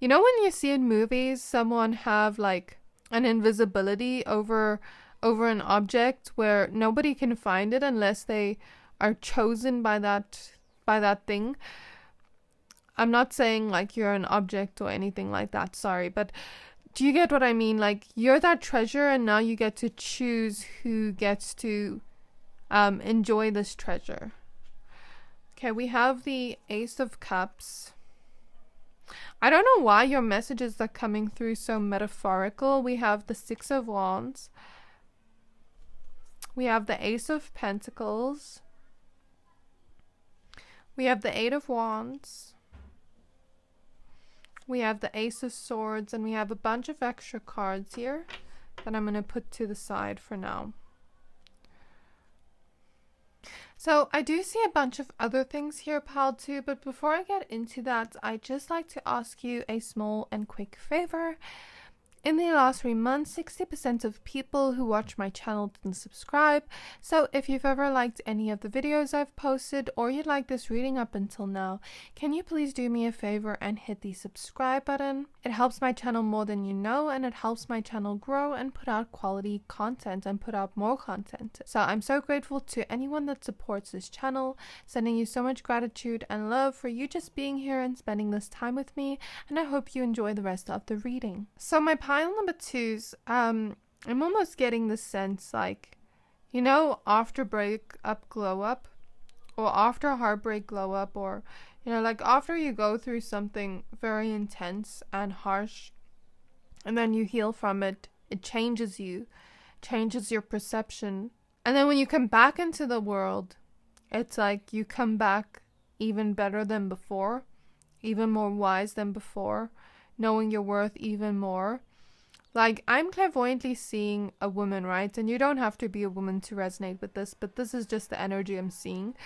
[SPEAKER 1] you know when you see in movies someone have like an invisibility over an object where nobody can find it unless they are chosen by that thing. I'm not saying like you're an object or anything like that, sorry, but do you get what I mean? Like, you're that treasure and now you get to choose who gets to enjoy this treasure. Okay, we have the Ace of Cups. I don't know why your messages are coming through so metaphorical. We have the Six of Wands. We have the Ace of Pentacles. We have the Eight of Wands. We have the Ace of Swords, and we have a bunch of extra cards here that I'm going to put to the side for now. So I do see a bunch of other things here, pal, too, but before I get into that, I'd just like to ask you a small and quick favor. In the last 3 months, 60% of people who watch my channel didn't subscribe, so if you've ever liked any of the videos I've posted or you'd like this reading up until now, can you please do me a favor and hit the subscribe button? It helps my channel more than you know, and it helps my channel grow and put out quality content and put out more content. So I'm so grateful to anyone that supports this channel, sending you so much gratitude and love for you just being here and spending this time with me, and I hope you enjoy the rest of the reading. So my pile number 2s, I'm almost getting the sense, like, you know, after breakup glow up, or after heartbreak glow up, or, you know, like after you go through something very intense and harsh and then you heal from it, it changes you, changes your perception, and then when you come back into the world, it's like you come back even better than before, even more wise than before, knowing your worth even more. Like, I'm clairvoyantly seeing a woman, right? And you don't have to be a woman to resonate with this, but this is just the energy I'm seeing.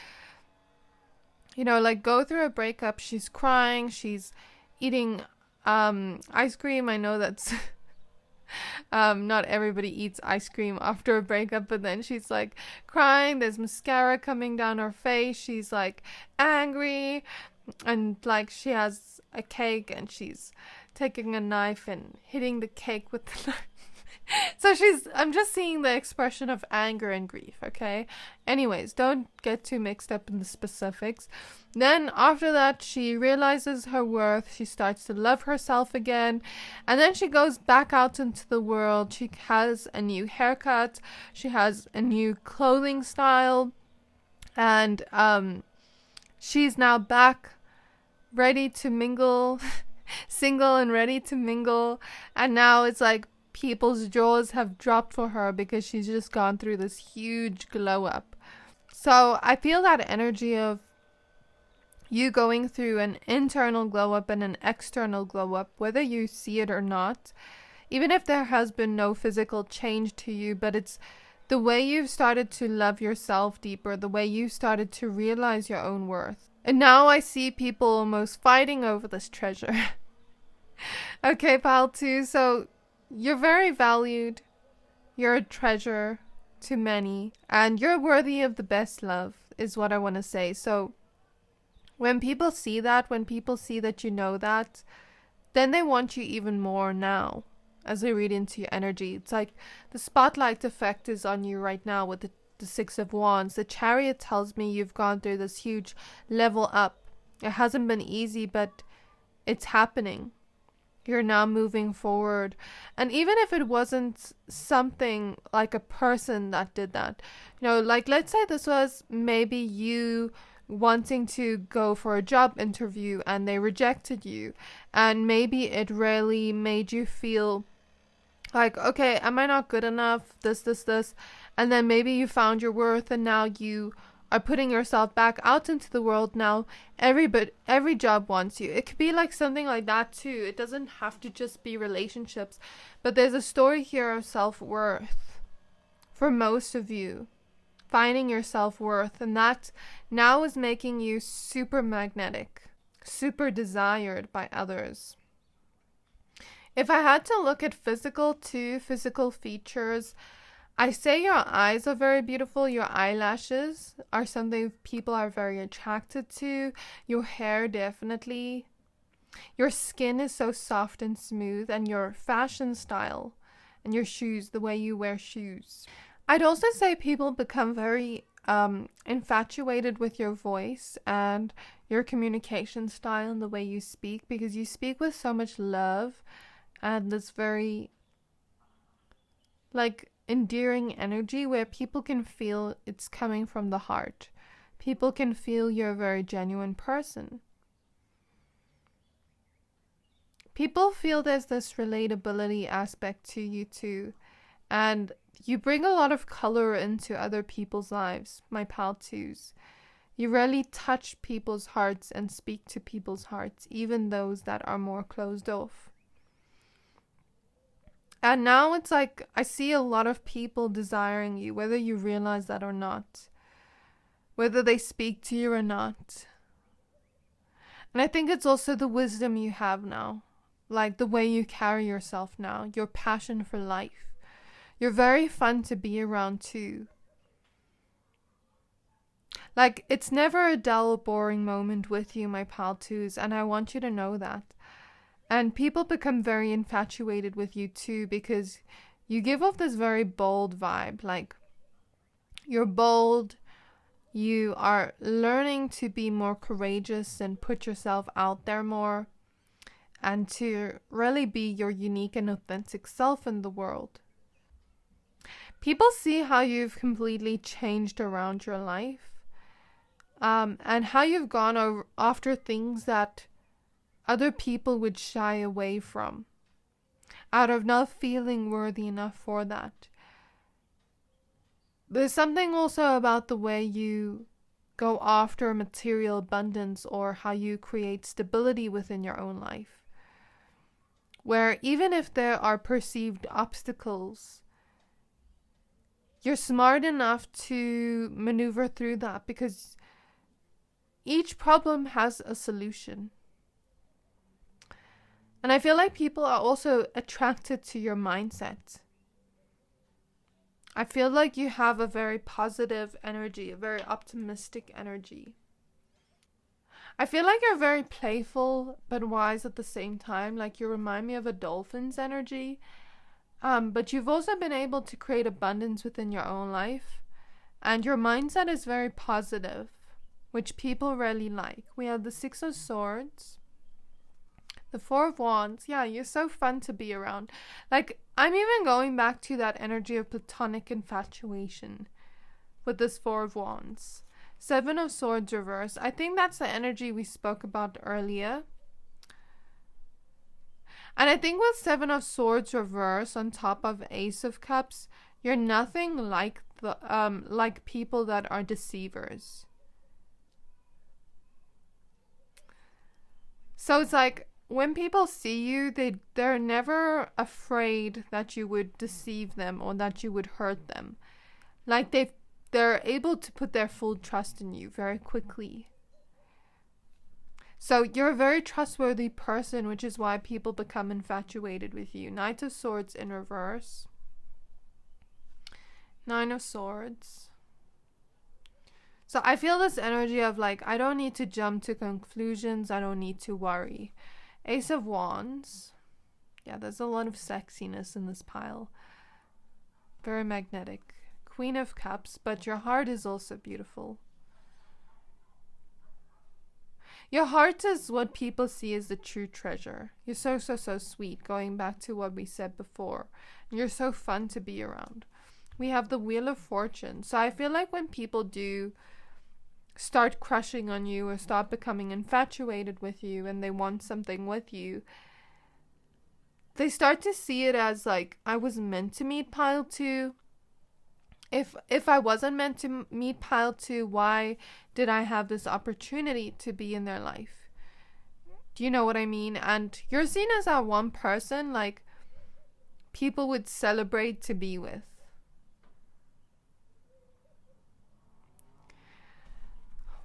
[SPEAKER 1] You know, like, go through a breakup, she's crying, she's eating ice cream. I know that's not everybody eats ice cream after a breakup, but then she's like crying, there's mascara coming down her face, she's like angry, and like she has a cake and she's taking a knife and hitting the cake with the knife. So I'm just seeing the expression of anger and grief, okay? Anyways, don't get too mixed up in the specifics. Then after that, she realizes her worth. She starts to love herself again. And then she goes back out into the world. She has a new haircut. She has a new clothing style. And she's now back, ready to mingle, single and ready to mingle. And now it's like people's jaws have dropped for her because she's just gone through this huge glow up. So I feel that energy of you going through an internal glow up and an external glow up, whether you see it or not, even if there has been no physical change to you, but it's the way you've started to love yourself deeper, the way you started to realize your own worth. And now I see people almost fighting over this treasure. Okay, pile 2, so you're very valued, you're a treasure to many, and you're worthy of the best love, is what I want to say. So when people see that, when people see that you know that, then they want you even more now as they read into your energy. It's like the spotlight effect is on you right now with the Six of Wands. The Chariot tells me you've gone through this huge level up. It hasn't been easy, but it's happening. You're now moving forward. And even if it wasn't something like a person that did that, like let's say this was maybe you wanting to go for a job interview and they rejected you, and maybe it really made you feel like, okay, am I not good enough? This. And then maybe you found your worth and now you are putting yourself back out into the world now. Every job wants you. It could be like something like that too. It doesn't have to just be relationships. But there's a story here of self-worth for most of you. Finding your self-worth. And that now is making you super magnetic. Super desired by others. If I had to look at physical features, I say your eyes are very beautiful. Your eyelashes are something people are very attracted to. Your hair, definitely. Your skin is so soft and smooth. And your fashion style and your shoes, the way you wear shoes. I'd also say people become very infatuated with your voice and your communication style and the way you speak, because you speak with so much love and this very endearing energy where people can feel it's coming from the heart. People can feel you're a very genuine person. People feel there's this relatability aspect to you too. And you bring a lot of color into other people's lives, my pal twos. You really touch people's hearts and speak to people's hearts, even those that are more closed off. And now it's like I see a lot of people desiring you, whether you realize that or not. Whether they speak to you or not. And I think it's also the wisdom you have now. Like the way you carry yourself now. Your passion for life. You're very fun to be around too. Like it's never a dull, boring moment with you, my pal twos. And I want you to know that. And people become very infatuated with you too, because you give off this very bold vibe. Like, you're bold, you are learning to be more courageous and put yourself out there more, and to really be your unique and authentic self in the world. People see how you've completely changed around your life, and how you've gone after things that other people would shy away from, out of not feeling worthy enough for that. There's something also about the way you go after material abundance, or how you create stability within your own life, where even if there are perceived obstacles, you're smart enough to maneuver through that, because each problem has a solution. And I feel like people are also attracted to your mindset. I feel like you have a very positive energy, a very optimistic energy. I feel like you're very playful but wise at the same time. Like you remind me of a dolphin's energy. But you've also been able to create abundance within your own life. And your mindset is very positive, which people really like. We have the Six of Swords. The Four of Wands. Yeah, you're so fun to be around. Like, I'm even going back to that energy of platonic infatuation with this Four of Wands. Seven of Swords reverse. I think that's the energy we spoke about earlier. And I think with Seven of Swords reverse on top of Ace of Cups, you're nothing like like people that are deceivers. So it's like, when people see you, they're never afraid that you would deceive them or that you would hurt them. Like they're able to put their full trust in you very quickly. So you're a very trustworthy person, which is why people become infatuated with you. Knight of Swords in reverse. Nine of Swords. So I feel this energy of like, I don't need to jump to conclusions. I don't need to worry. Ace of Wands. Yeah, there's a lot of sexiness in this pile. Very magnetic. Queen of Cups, but your heart is also beautiful. Your heart is what people see as the true treasure. You're so sweet, going back to what we said before. You're so fun to be around. We have the Wheel of Fortune. So I feel like when people do start crushing on you or start becoming infatuated with you and they want something with you, they start to see it as like, I was meant to meet pile 2. If I wasn't meant to meet pile 2, why did I have this opportunity to be in their life? Do you know what I mean? And you're seen as that one person like people would celebrate to be with.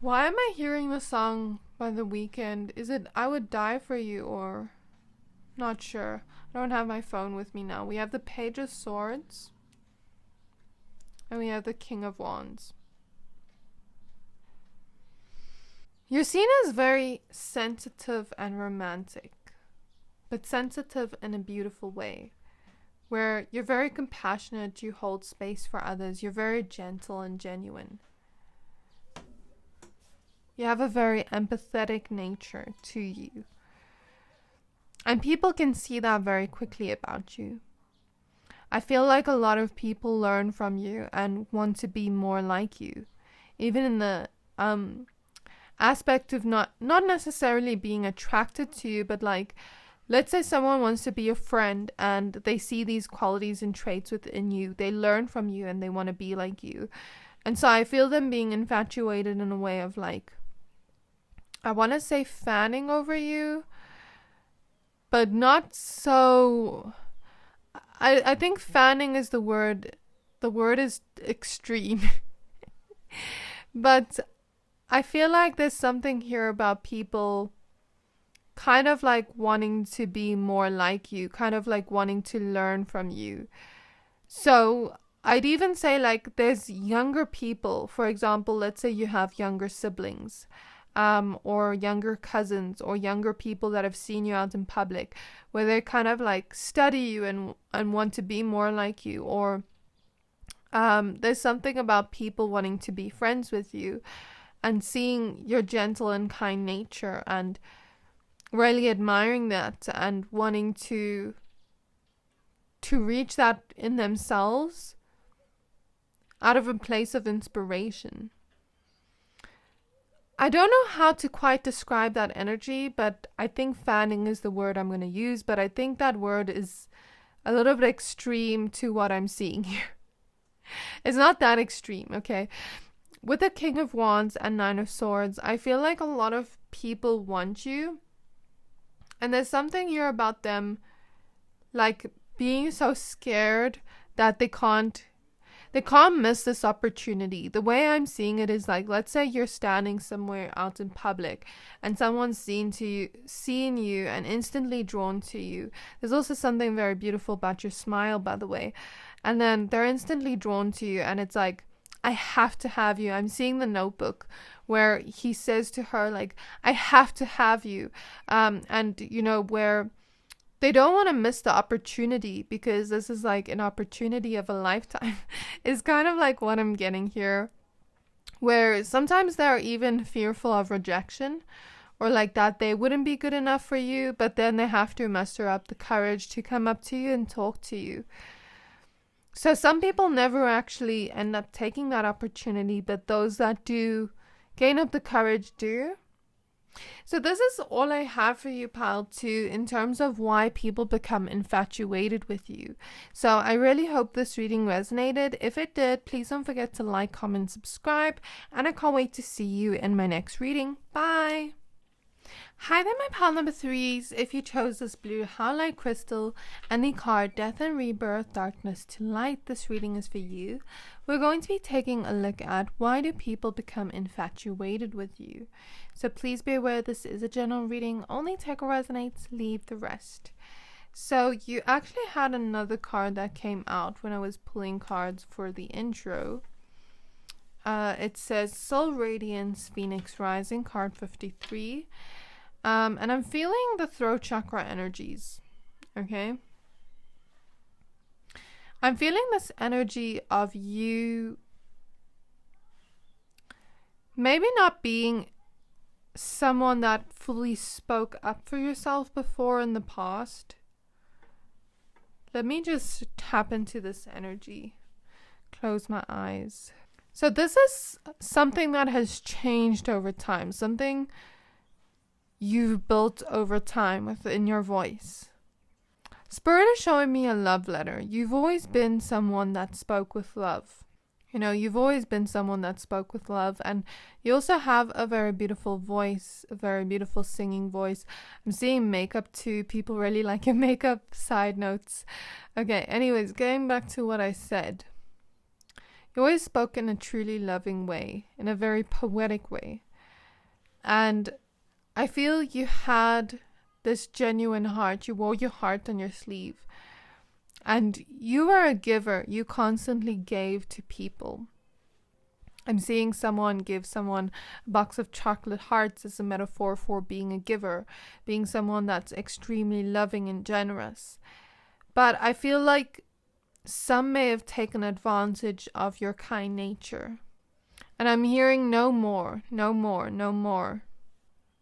[SPEAKER 1] Why am I hearing the song by The Weeknd? Is it I Would Die For You or... Not sure. I don't have my phone with me now. We have the Page of Swords. And we have the King of Wands. You're seen as very sensitive and romantic, but sensitive in a beautiful way, where you're very compassionate, you hold space for others, you're very gentle and genuine. You have a very empathetic nature to you. And people can see that very quickly about you. I feel like a lot of people learn from you and want to be more like you. Even in the aspect of not necessarily being attracted to you, but like, let's say someone wants to be a friend and they see these qualities and traits within you. They learn from you and they want to be like you. And so I feel them being infatuated in a way of like, I want to say fanning over you, but not so... I think fanning is the word. The word is extreme. But I feel like there's something here about people kind of like wanting to be more like you, kind of like wanting to learn from you. So I'd even say like there's younger people. For example, let's say you have younger siblings. Or younger cousins or younger people that have seen you out in public, where they kind of like study you and want to be more like you. Or there's something about people wanting to be friends with you and seeing your gentle and kind nature and really admiring that and wanting to reach that in themselves out of a place of inspiration. I don't know how to quite describe that energy, but I think fanning is the word I'm going to use, but I think that word is a little bit extreme to what I'm seeing here. It's not that extreme, okay? With the King of Wands and Nine of Swords, I feel like a lot of people want you, and there's something here about them like being so scared that they can't miss this opportunity. The way I'm seeing it is like, let's say you're standing somewhere out in public and someone's seen you and instantly drawn to you. There's also something very beautiful about your smile, by the way. And then they're instantly drawn to you and it's like, I have to have you. I'm seeing The Notebook where he says to her like, I have to have you. And you know, where they don't want to miss the opportunity because this is like an opportunity of a lifetime. It's kind of like what I'm getting here, where sometimes they're even fearful of rejection or like that they wouldn't be good enough for you, but then they have to muster up the courage to come up to you and talk to you. So some people never actually end up taking that opportunity, but those that do gain up the courage do. So this is all I have for you, pile 2, in terms of why people become infatuated with you. So I really hope this reading resonated. If it did, please don't forget to like, comment, subscribe, and I can't wait to see you in my next reading. Bye! Hi there, my pile number 3s. If you chose this blue Howlite crystal and the card Death and Rebirth, Darkness to Light, this reading is for you. We're going to be taking a look at why do people become infatuated with you. So please be aware this is a general reading. Only take what resonates, leave the rest. So you actually had another card that came out when I was pulling cards for the intro. It says Soul Radiance Phoenix Rising, card 53. And I'm feeling the throat chakra energies. Okay. I'm feeling this energy of you maybe not being someone that fully spoke up for yourself before in the past. Let me just tap into this energy. Close my eyes. So this is something that has changed over time. Something you've built over time within your voice. Spirit is showing me a love letter. You've always been someone that spoke with love. You know, you've always been someone that spoke with love, and you also have a very beautiful voice, a very beautiful singing voice. I'm seeing makeup too. People really like your makeup. Side notes. Okay, anyways, getting back to what I said. You always spoke in a truly loving way, in a very poetic way. And I feel you had this genuine heart. You wore your heart on your sleeve. And you were a giver. You constantly gave to people. I'm seeing someone give someone a box of chocolate hearts as a metaphor for being a giver, being someone that's extremely loving and generous. But I feel like some may have taken advantage of your kind nature. And I'm hearing no more, no more, no more.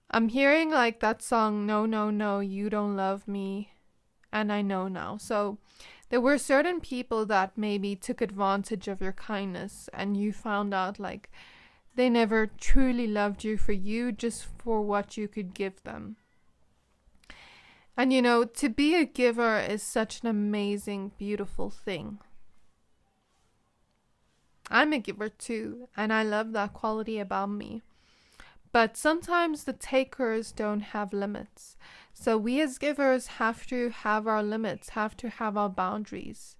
[SPEAKER 1] I'm hearing like that song, No, No, No, You Don't Love Me, and I know now. So there were certain people that maybe took advantage of your kindness, and you found out like they never truly loved you for you, just for what you could give them. And you know, to be a giver is such an amazing, beautiful thing. I'm a giver too, and I love that quality about me. But sometimes the takers don't have limits. So we as givers have to have our limits, have to have our boundaries.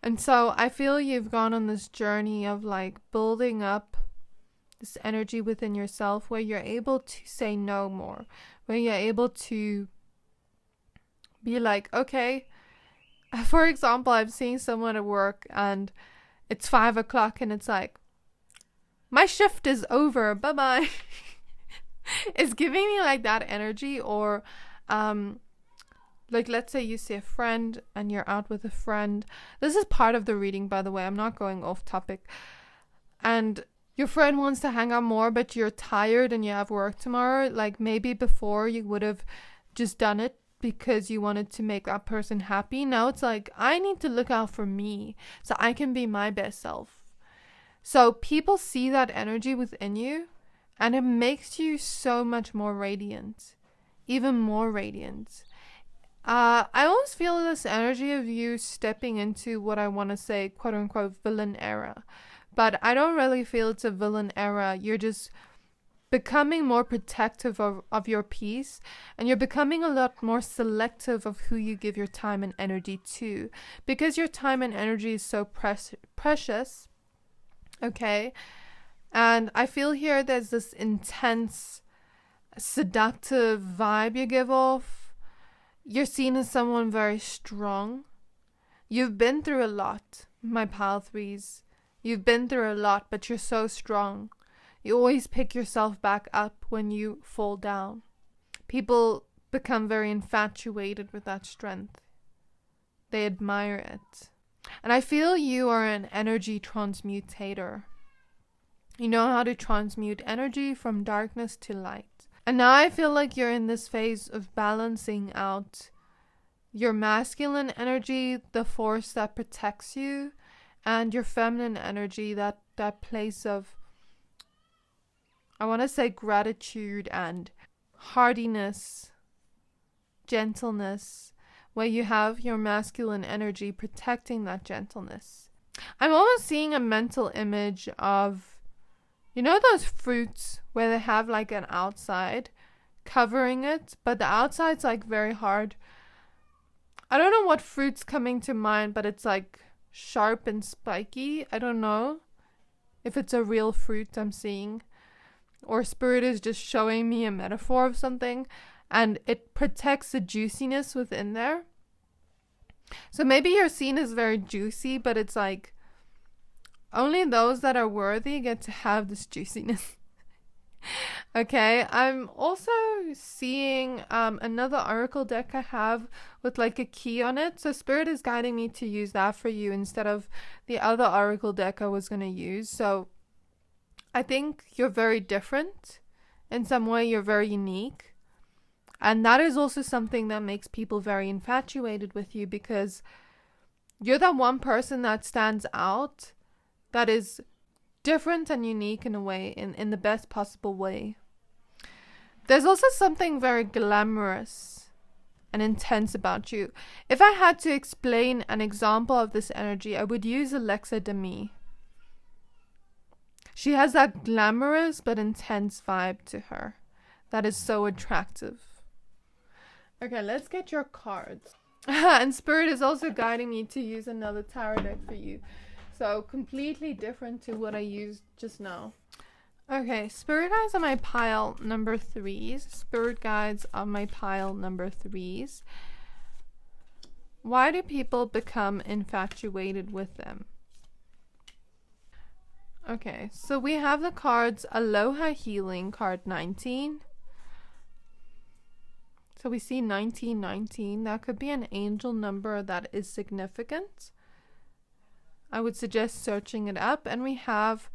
[SPEAKER 1] And so I feel you've gone on this journey of like building up this energy within yourself where you're able to say no more, where you're able to be like, okay, for example, I'm seeing someone at work and it's 5 o'clock and it's like, my shift is over, bye-bye. It's giving me like that energy. Or like let's say you see a friend and you're out with a friend. This is part of the reading, by the way. I'm not going off topic. And your friend wants to hang out more, but you're tired and you have work tomorrow. Like maybe before you would have just done it because you wanted to make that person happy. Now it's like, I need to look out for me so I can be my best self. So people see that energy within you, and it makes you so much more radiant, even more radiant. I almost feel this energy of you stepping into what I want to say, quote unquote, villain era. But I don't really feel it's a villain era. You're just becoming more protective of your peace, and you're becoming a lot more selective of who you give your time and energy to, because your time and energy is so precious. Okay, and I feel here there's this intense, seductive vibe you give off. You're seen as someone very strong. You've been through a lot, my pal threes. You've been through a lot, but you're so strong. You always pick yourself back up when you fall down. People become very infatuated with that strength. They admire it. And I feel you are an energy transmutator. You know how to transmute energy from darkness to light. And now I feel like you're in this phase of balancing out your masculine energy, the force that protects you, and your feminine energy, that place of, I want to say, gratitude and hardiness, gentleness, where you have your masculine energy protecting that gentleness. I'm almost seeing a mental image of, you know those fruits where they have like an outside covering it, but the outside's like very hard. I don't know what fruit's coming to mind, but it's like sharp and spiky. I don't know if it's a real fruit I'm seeing, or spirit is just showing me a metaphor of something, and it protects the juiciness within there. So maybe you're seen as very juicy, but it's like only those that are worthy get to have this juiciness. Okay, I'm also seeing another oracle deck I have with like a key on it. So Spirit is guiding me to use that for you instead of the other oracle deck I was going to use. So I think you're very different. In some way, you're very unique. And that is also something that makes people very infatuated with you, because you're that one person that stands out, that is different and unique in a way, in the best possible way. There's also something very glamorous and intense about you. If I had to explain an example of this energy, I would use Alexa Demi. She has that glamorous but intense vibe to her that is so attractive. Okay, let's get your cards. And Spirit is also guiding me to use another tarot deck for you. So completely different to what I used just now. Okay, Spirit guides on my pile number 3s. Spirit guides on my pile number 3s. Why do people become infatuated with them? Okay, so we have the cards Aloha Healing, card 19. So we see 1919. That could be an angel number that is significant. I would suggest searching it up. And we have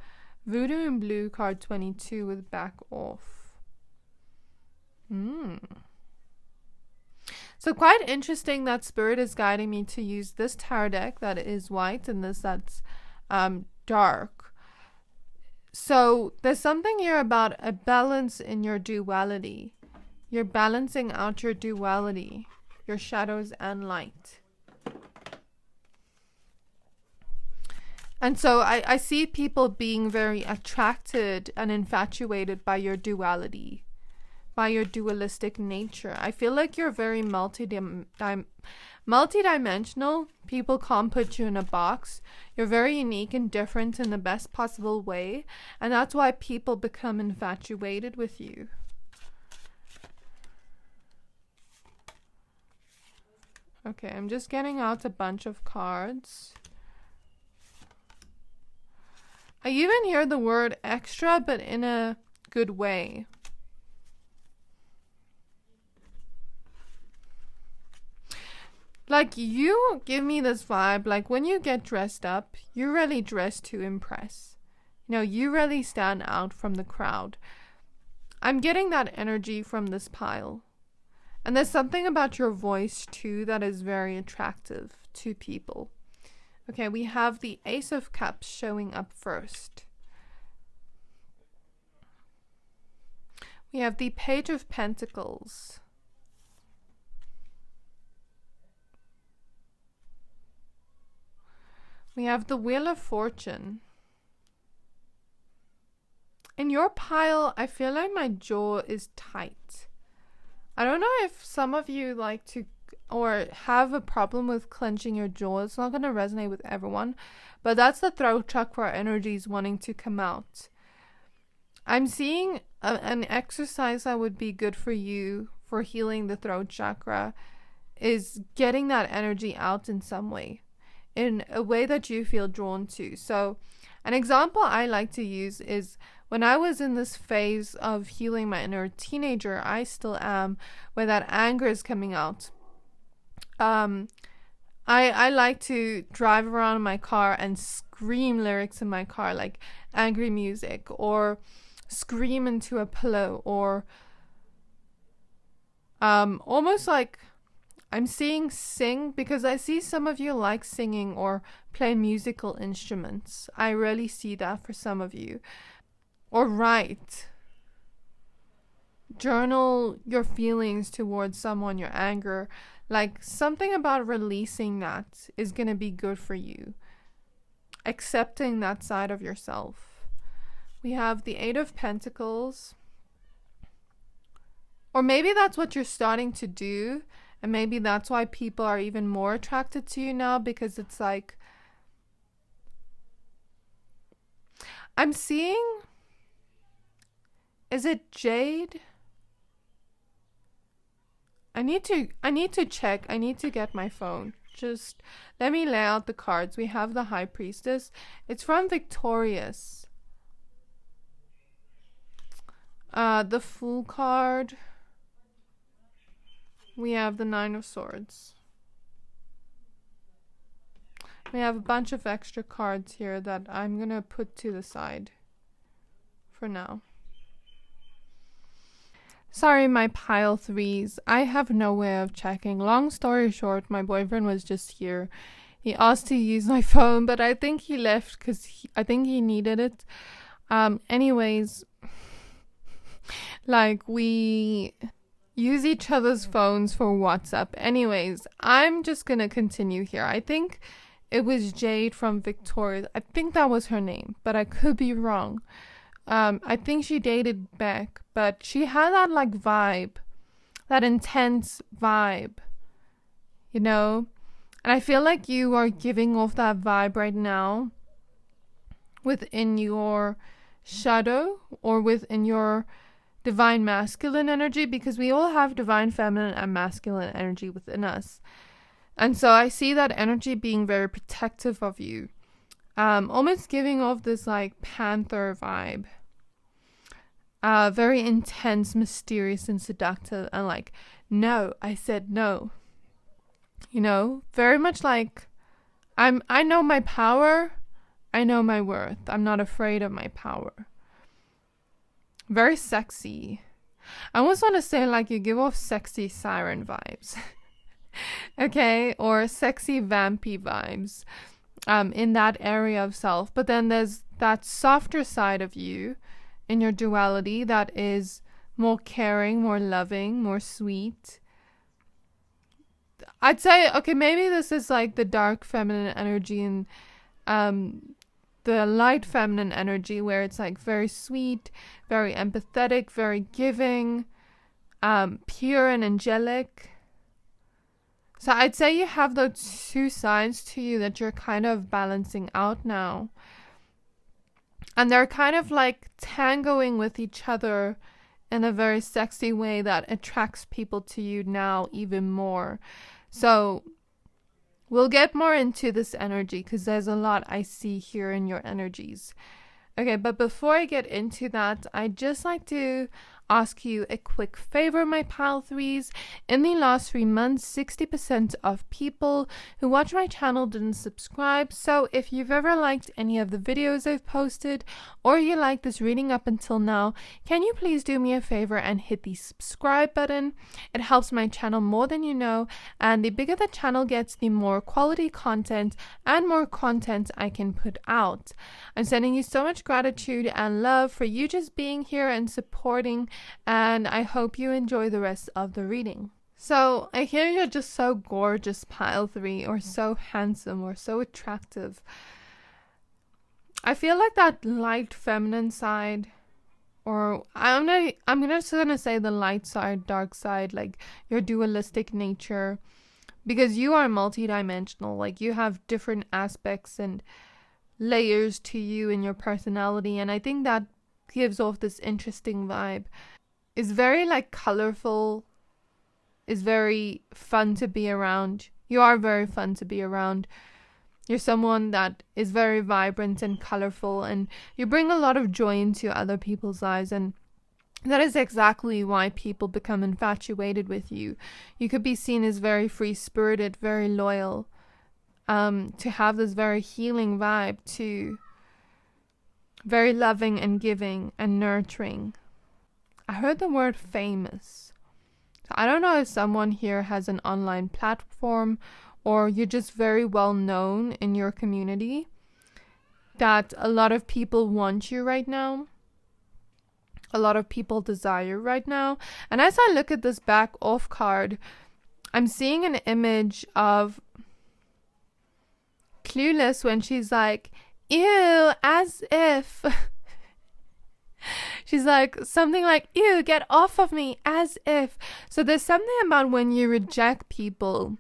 [SPEAKER 1] Voodoo in Blue, card 22, with back off. So quite interesting that Spirit is guiding me to use this tarot deck that is white and this that's dark. So there's something here about a balance in your duality. You're balancing out your duality, your shadows and light. And so I see people being very attracted and infatuated by your duality, by your dualistic nature. I feel like you're very multidimensional. People can't put you in a box. You're very unique and different in the best possible way. And that's why people become infatuated with you. Okay, I'm just getting out a bunch of cards. I even hear the word extra, but in a good way. Like, you give me this vibe, like when you get dressed up, you really dress to impress. You know, you really stand out from the crowd. I'm getting that energy from this pile. And there's something about your voice too that is very attractive to people. Okay, we have the Ace of Cups showing up first. We have the Page of Pentacles. We have the Wheel of Fortune. In your pile, I feel like my jaw is tight. I don't know if some of you like to or have a problem with clenching your jaw. It's not going to resonate with everyone, but that's the throat chakra energies wanting to come out. I'm seeing an exercise that would be good for you for healing the throat chakra is getting that energy out in some way, in a way that you feel drawn to. So an example I like to use is when I was in this phase of healing my inner teenager, I still am, where that anger is coming out. I like to drive around in my car and scream lyrics in my car, like angry music, or scream into a pillow, or almost like I'm seeing sing, because I see some of you like singing or play musical instruments. I really see that for some of you. Or write. Journal your feelings towards someone, your anger. Like, something about releasing that is going to be good for you. Accepting that side of yourself. We have the Eight of Pentacles. Or maybe that's what you're starting to do. And maybe that's why people are even more attracted to you now, because it's like, I'm seeing, is it jade? I need to check. I need to get my phone. Just let me lay out the cards. We have the High Priestess. It's from Victorious. The Fool card. We have the Nine of Swords. We have a bunch of extra cards here that I'm gonna put to the side for now. Sorry, my pile threes. I have no way of checking. Long story short, my boyfriend was just here. He asked to use my phone, but I think he left because I think he needed it. Anyways, like, we use each other's phones for WhatsApp. Anyways, I'm just gonna continue here. I think it was Jade from Victoria. I think that was her name, but I could be wrong. I think she dated Beck, but she had that like vibe, that intense vibe, you know? And I feel like you are giving off that vibe right now within your shadow or within your divine masculine energy, because we all have divine feminine and masculine energy within us. And so I see that energy being very protective of you. Almost giving off this like panther vibe. Very intense, mysterious, and seductive. And like, no, I said no. You know, very much like, I know my power. I know my worth. I'm not afraid of my power. Very sexy. I almost want to say like you give off sexy Siren vibes. Okay, or sexy vampy vibes. In that area of self. But then there's that softer side of you in your duality that is more caring, more loving, more sweet. I'd say, okay, maybe this is like the dark feminine energy and the light feminine energy, where it's like very sweet, very empathetic, very giving, pure and angelic. So I'd say you have those two sides to you that you're kind of balancing out now. And they're kind of like tangoing with each other in a very sexy way that attracts people to you now even more. So we'll get more into this energy because there's a lot I see here in your energies. Okay, but before I get into that, I'd just like to ask you a quick favor, my pile threes. In the last 3 months, 60% of people who watch my channel didn't subscribe. So if you've ever liked any of the videos I've posted, or you like this reading up until now, can you please do me a favor and hit the subscribe button? It helps my channel more than you know, and the bigger the channel gets, the more quality content and more content I can put out. I'm sending you so much gratitude and love for you just being here and supporting, and I hope you enjoy the rest of the reading. So I hear you're just so gorgeous, pile three, or so handsome, or so attractive. I feel like that light feminine side, or I'm just gonna say the light side, dark side, like your dualistic nature, because you are multidimensional. Like you have different aspects and layers to you in your personality, and I think that gives off this interesting vibe. It's very like colorful. It's very fun to be around. You are very fun to be around. You're someone that is very vibrant and colorful, and you bring a lot of joy into other people's lives, and that is exactly why people become infatuated with you. You could be seen as very free-spirited, very loyal, to have this very healing vibe too. Very loving and giving and nurturing. I heard the word famous. I don't know if someone here has an online platform, or you're just very well known in your community, that a lot of people want you right now. A lot of people desire right now. And as I look at this back off card, I'm seeing an image of Clueless when she's like, ew, as if. She's like, something like, ew, get off of me, as if. So there's something about when you reject people,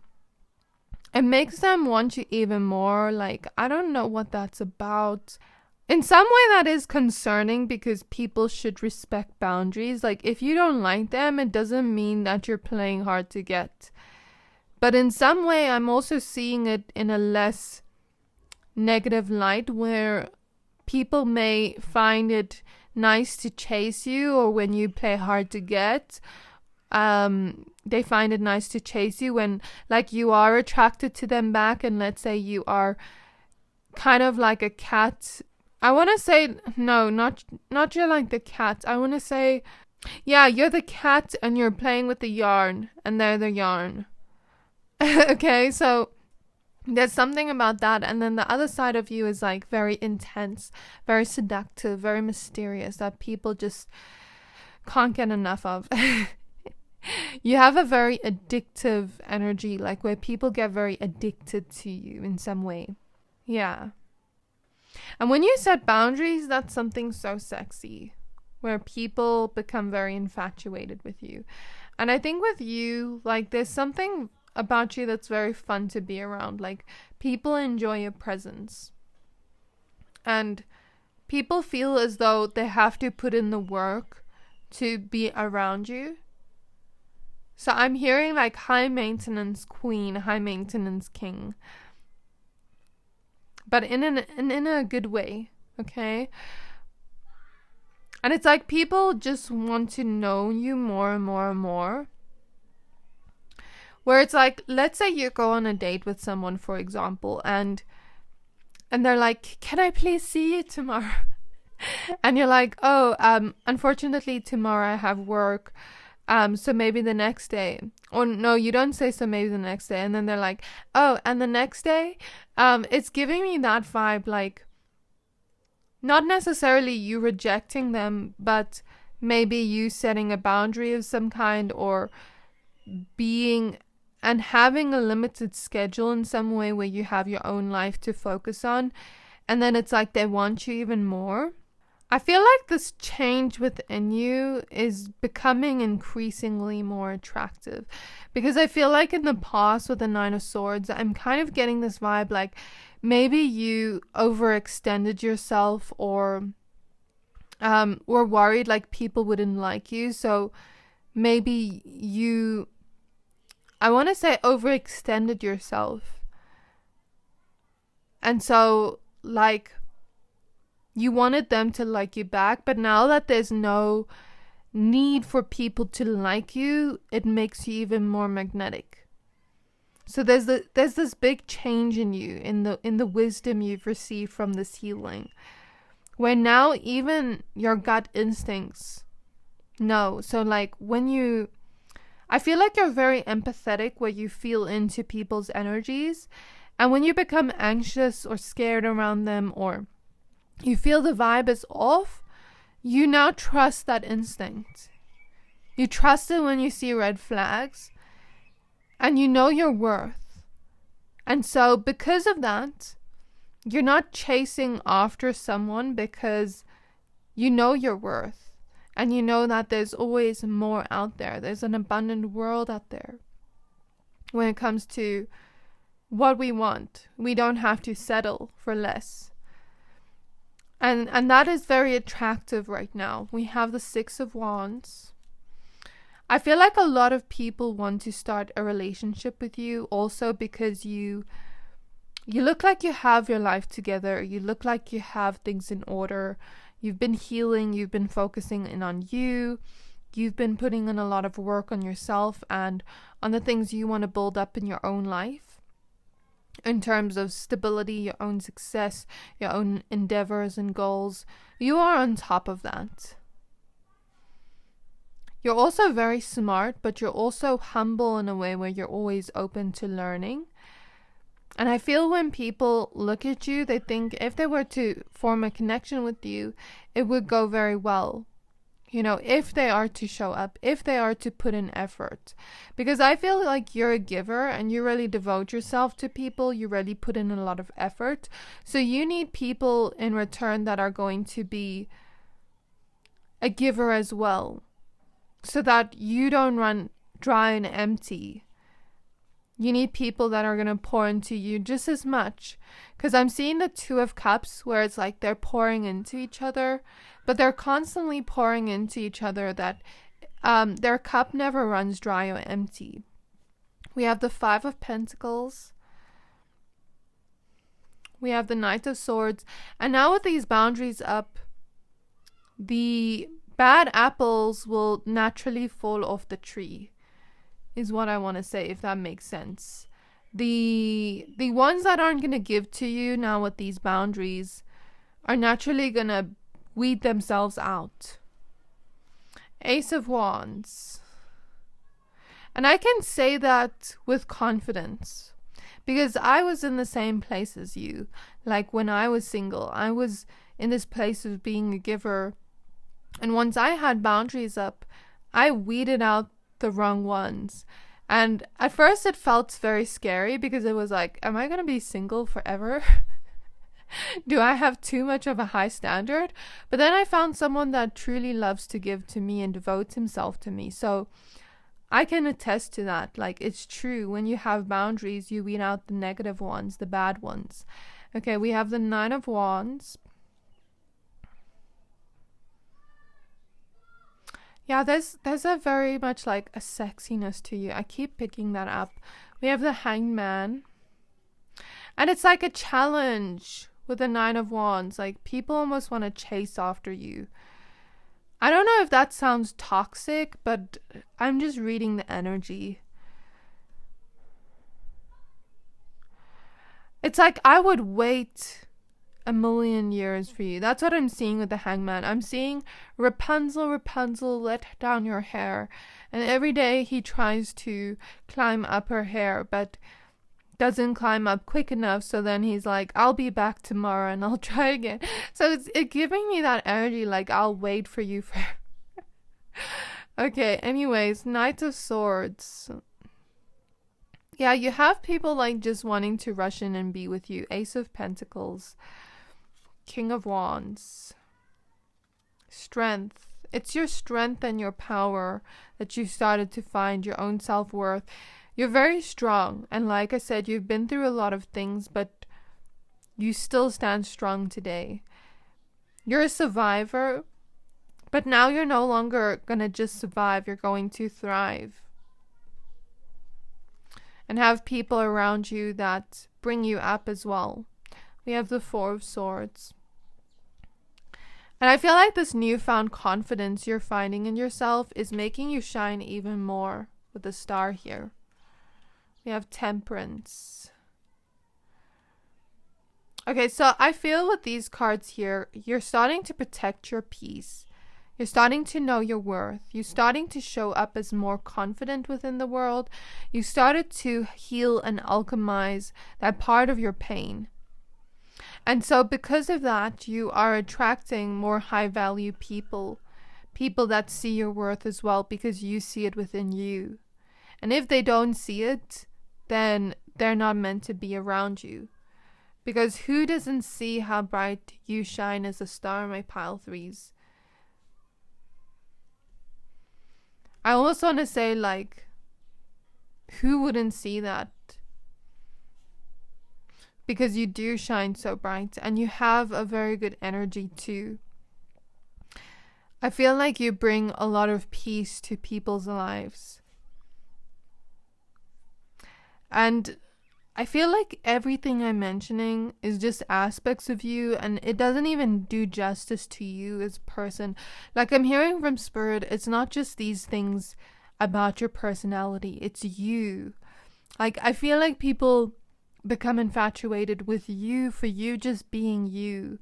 [SPEAKER 1] it makes them want you even more. Like, I don't know what that's about. In some way that is concerning, because people should respect boundaries. Like, if you don't like them, it doesn't mean that you're playing hard to get. But in some way, I'm also seeing it in a less negative light, where people may find it nice to chase you, or when you play hard to get. They find it nice to chase you when, like, you are attracted to them back, and let's say you are kind of like a cat. I want to say, no, not you're like the cat. I want to say, yeah, you're the cat and you're playing with the yarn and they're the yarn. Okay, so there's something about that. And then the other side of you is like very intense, very seductive, very mysterious, that people just can't get enough of. You have a very addictive energy, like where people get very addicted to you in some way. Yeah. And when you set boundaries, that's something so sexy, where people become very infatuated with you. And I think with you, like, there's something about you that's very fun to be around. Like, people enjoy your presence. And people feel as though they have to put in the work to be around you. So I'm hearing like high maintenance queen, high maintenance king. But in a good way, okay? And it's like people just want to know you more and more and more. Where it's like, let's say you go on a date with someone, for example, and they're like, can I please see you tomorrow? And you're like, oh, unfortunately tomorrow I have work. So maybe the next day. Or no, you don't say so maybe the next day. And then they're like, oh, and the next day? It's giving me that vibe, like, not necessarily you rejecting them, but maybe you setting a boundary of some kind, or being and having a limited schedule in some way where you have your own life to focus on. And then it's like they want you even more. I feel like this change within you is becoming increasingly more attractive, because I feel like in the past with the Nine of Swords, I'm kind of getting this vibe like maybe you overextended yourself, or were worried like people wouldn't like you. So maybe you, I want to say, overextended yourself. And so like, you wanted them to like you back, but now that there's no need for people to like you, it makes you even more magnetic. So there's this big change in you, in the wisdom you've received from this healing, where now even your gut instincts know. So like I feel like you're very empathetic, where you feel into people's energies, and when you become anxious or scared around them, or you feel the vibe is off, you now trust that instinct. You trust it when you see red flags, and you know your worth. And so because of that, you're not chasing after someone, because you know your worth, and you know that there's always more out there. There's an abundant world out there. When it comes to what we want, we don't have to settle for less. And that is very attractive right now. We have the Six of Wands. I feel like a lot of people want to start a relationship with you also, because you look like you have your life together. You look like you have things in order. You've been healing. You've been focusing in on you. You've been putting in a lot of work on yourself and on the things you want to build up in your own life. In terms of stability, your own success, your own endeavors and goals. You are on top of that. You're also very smart, but you're also humble in a way where you're always open to learning. And I feel when people look at you, they think if they were to form a connection with you, it would go very well. You know, if they are to show up, if they are to put in effort. Because I feel like you're a giver and you really devote yourself to people. You really put in a lot of effort. So you need people in return that are going to be a giver as well. So that you don't run dry and empty. You need people that are going to pour into you just as much. Because I'm seeing the Two of Cups, where it's like they're pouring into each other. But they're constantly pouring into each other, that their cup never runs dry or empty. We have the Five of Pentacles. We have the Knight of Swords. And now with these boundaries up, the bad apples will naturally fall off the tree, is what I want to say, if that makes sense. The ones that aren't going to give to you now with these boundaries are naturally going to weed themselves out. Ace of Wands. And I can say that with confidence, because I was in the same place as you. Like when I was single, I was in this place of being a giver. And once I had boundaries up, I weeded out the wrong ones. And at first it felt very scary, because it was like, am I going to be single forever? Do I have too much of a high standard? But then I found someone that truly loves to give to me and devotes himself to me. So I can attest to that. Like, it's true. When you have boundaries, you weed out the negative ones, the bad ones. Okay, we have the Nine of Wands. Yeah, there's a very much like a sexiness to you. I keep picking that up. We have the Hanged Man. And it's like a challenge with the Nine of Wands. Like, people almost want to chase after you. I don't know if that sounds toxic, but I'm just reading the energy. It's like I would wait a million years for you. That's what I'm seeing with the Hangman. I'm seeing Rapunzel, Rapunzel, let down your hair. And every day he tries to climb up her hair, but doesn't climb up quick enough. So then he's like, I'll be back tomorrow and I'll try again. So it's giving me that energy, like I'll wait for you for okay, anyways, Knight of Swords. Yeah, you have people like just wanting to rush in and be with you. Ace of Pentacles. King of Wands. Strength. It's your strength and your power that you started to find your own self-worth. You're very strong, and like I said, you've been through a lot of things, but you still stand strong today. You're a survivor, but now you're no longer gonna just survive, you're going to thrive. And have people around you that bring you up as well. We have the Four of Swords. And I feel like this newfound confidence you're finding in yourself is making you shine even more with the Star here. We have Temperance. Okay, so I feel with these cards here, you're starting to protect your peace. You're starting to know your worth. You're starting to show up as more confident within the world. You started to heal and alchemize that part of your pain. And so because of that, you are attracting more high value people. People that see your worth as well, because you see it within you. And if they don't see it, then they're not meant to be around you. Because who doesn't see how bright you shine as a star, my pile threes? I almost want to say, like, who wouldn't see that? Because you do shine so bright, and you have a very good energy too. I feel like you bring a lot of peace to people's lives. And I feel like everything I'm mentioning is just aspects of you, and it doesn't even do justice to you as a person. Like, I'm hearing from Spirit, it's not just these things about your personality, it's you. Like, I feel like people become infatuated with you for you just being you.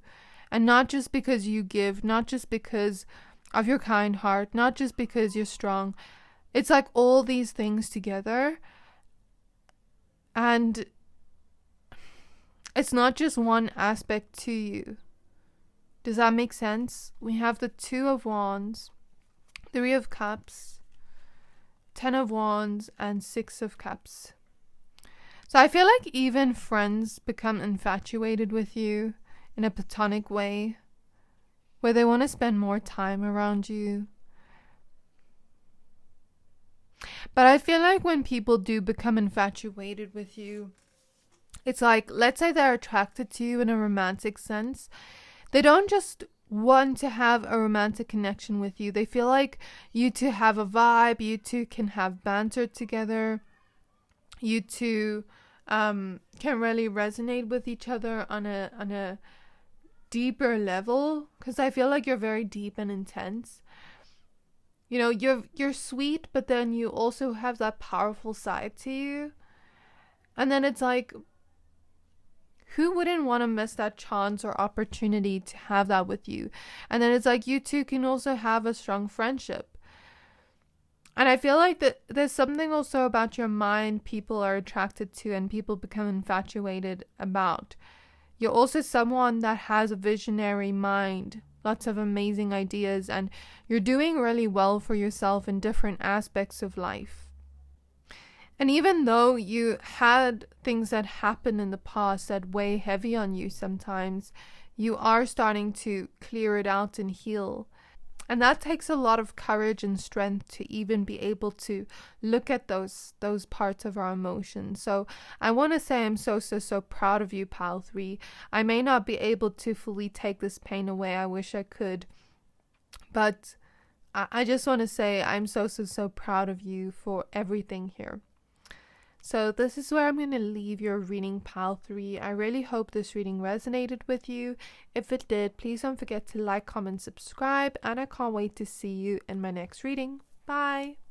[SPEAKER 1] And not just because you give, not just because of your kind heart, not just because you're strong. It's like all these things together. And it's not just one aspect to you. Does that make sense? We have the Two of Wands, Three of Cups, Ten of Wands, and Six of Cups. So I feel like even friends become infatuated with you in a platonic way, where they want to spend more time around you. But I feel like when people do become infatuated with you, it's like, let's say they're attracted to you in a romantic sense. They don't just want to have a romantic connection with you. They feel like you two have a vibe, you two can have banter together, you two can really resonate with each other on a deeper level, because I feel like you're very deep and intense. You know, you're sweet, but then you also have that powerful side to you. And then it's like, who wouldn't want to miss that chance or opportunity to have that with you? And then it's like, you two can also have a strong friendship. And I feel like that there's something also about your mind people are attracted to and people become infatuated about. You're also someone that has a visionary mind, lots of amazing ideas, and you're doing really well for yourself in different aspects of life. And even though you had things that happened in the past that weigh heavy on you sometimes, you are starting to clear it out and heal. And that takes a lot of courage and strength to even be able to look at those parts of our emotions. So I want to say I'm so proud of you, Pal 3. I may not be able to fully take this pain away. I wish I could. But I just want to say I'm so proud of you for everything here. So this is where I'm going to leave your reading, Pal 3. I really hope this reading resonated with you. If it did, please don't forget to like, comment, subscribe, and I can't wait to see you in my next reading. Bye!